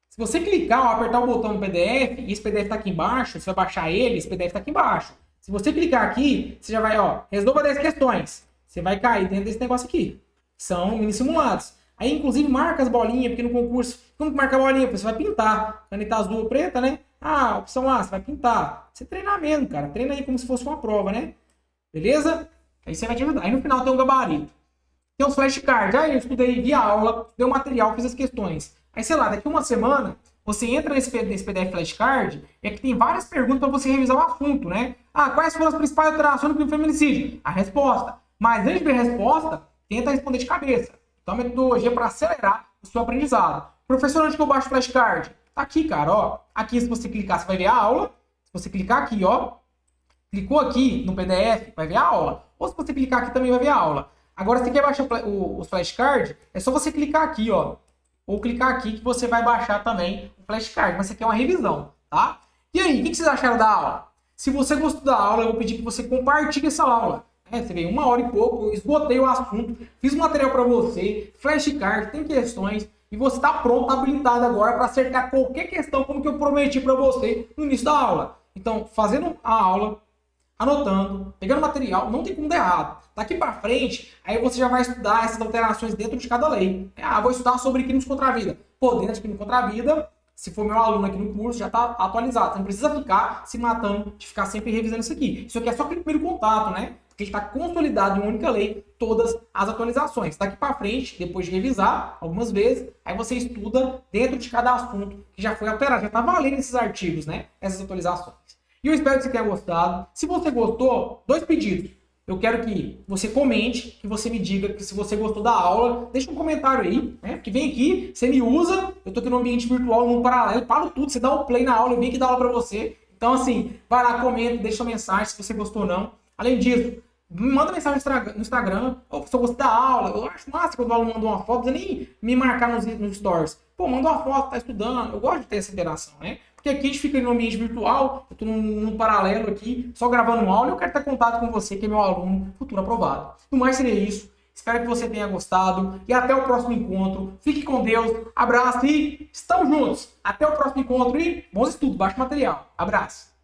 Se você clicar ou apertar o botão no PDF, e esse PDF está aqui embaixo, você vai baixar ele, esse PDF está aqui embaixo. Se você clicar aqui, você já vai, ó, resolva 10 questões. Você vai cair dentro desse negócio aqui. São mini simulados. Aí, inclusive, marca as bolinhas, porque no concurso, como que marca a bolinha? Você vai pintar. Caneta azul ou preta, né? Ah, opção A, você vai pintar. Você treinar mesmo, cara. Treina aí como se fosse uma prova, né? Beleza? Aí você vai te ajudar. Aí no final tem um gabarito. Tem uns flashcards. Aí eu estudei, vi a aula, dei o material, fiz as questões. Aí, sei lá, daqui uma semana, você entra nesse PDF flashcard e aqui tem várias perguntas para você revisar o assunto, né? Ah, quais foram as principais alterações do feminicídio? A resposta. Mas antes de ver a resposta, tenta responder de cabeça. Então, a metodologia para acelerar o seu aprendizado. Professor, onde que eu baixo o flashcard? Tá aqui, cara, ó. Aqui, se você clicar, você vai ver a aula. Se você clicar aqui, ó, clicou aqui no PDF, vai ver a aula. Ou se você clicar aqui, também vai ver a aula. Agora, se você quer baixar os flashcards, é só você clicar aqui, ó. Ou clicar aqui que você vai baixar também o flashcard. Mas isso aqui é uma revisão, tá? E aí, o que vocês acharam da aula? Se você gostou da aula, eu vou pedir que você compartilhe essa aula. Você veio 1 hora e pouco, eu esgotei o assunto, fiz um material para você, flashcard, tem questões, e você está pronto, habilitado agora para acertar qualquer questão, como que eu prometi para você no início da aula. Então, fazendo a aula, anotando, pegando material, não tem como dar errado. Daqui para frente, aí você já vai estudar essas alterações dentro de cada lei. Vou estudar sobre crimes contra a vida. Pô, dentro de crime contra a vida, se for meu aluno aqui no curso, já está atualizado. Você não precisa ficar se matando de ficar sempre revisando isso aqui. Isso aqui é só aquele primeiro contato, né? Porque está consolidado em uma única lei todas as atualizações. Daqui para frente, depois de revisar algumas vezes, aí você estuda dentro de cada assunto que já foi alterado. Já está valendo esses artigos, né? Essas atualizações. E eu espero que você tenha gostado. Se você gostou, 2 pedidos. Eu quero que você comente, que você me diga que se você gostou da aula, deixa um comentário aí, né? Porque vem aqui, você me usa, eu tô aqui no ambiente virtual, no mundo paralelo, paro tudo, você dá um play na aula, eu vim aqui dar aula pra você. Então, assim, vai lá, comenta, deixa uma mensagem se você gostou ou não. Além disso, me manda mensagem no Instagram, ou se eu gostei da aula, eu acho massa quando o aluno manda uma foto, não precisa nem me marcar nos stories. Pô, manda uma foto, tá estudando, eu gosto de ter essa interação, né? Porque aqui a gente fica no ambiente virtual, eu tô num paralelo aqui, só gravando um aula e eu quero ter contato com você, que é meu aluno futuro aprovado. No mais seria isso. Espero que você tenha gostado e até o próximo encontro. Fique com Deus, abraço e estamos juntos. Até o próximo encontro e bons estudos, baixo material. Abraço.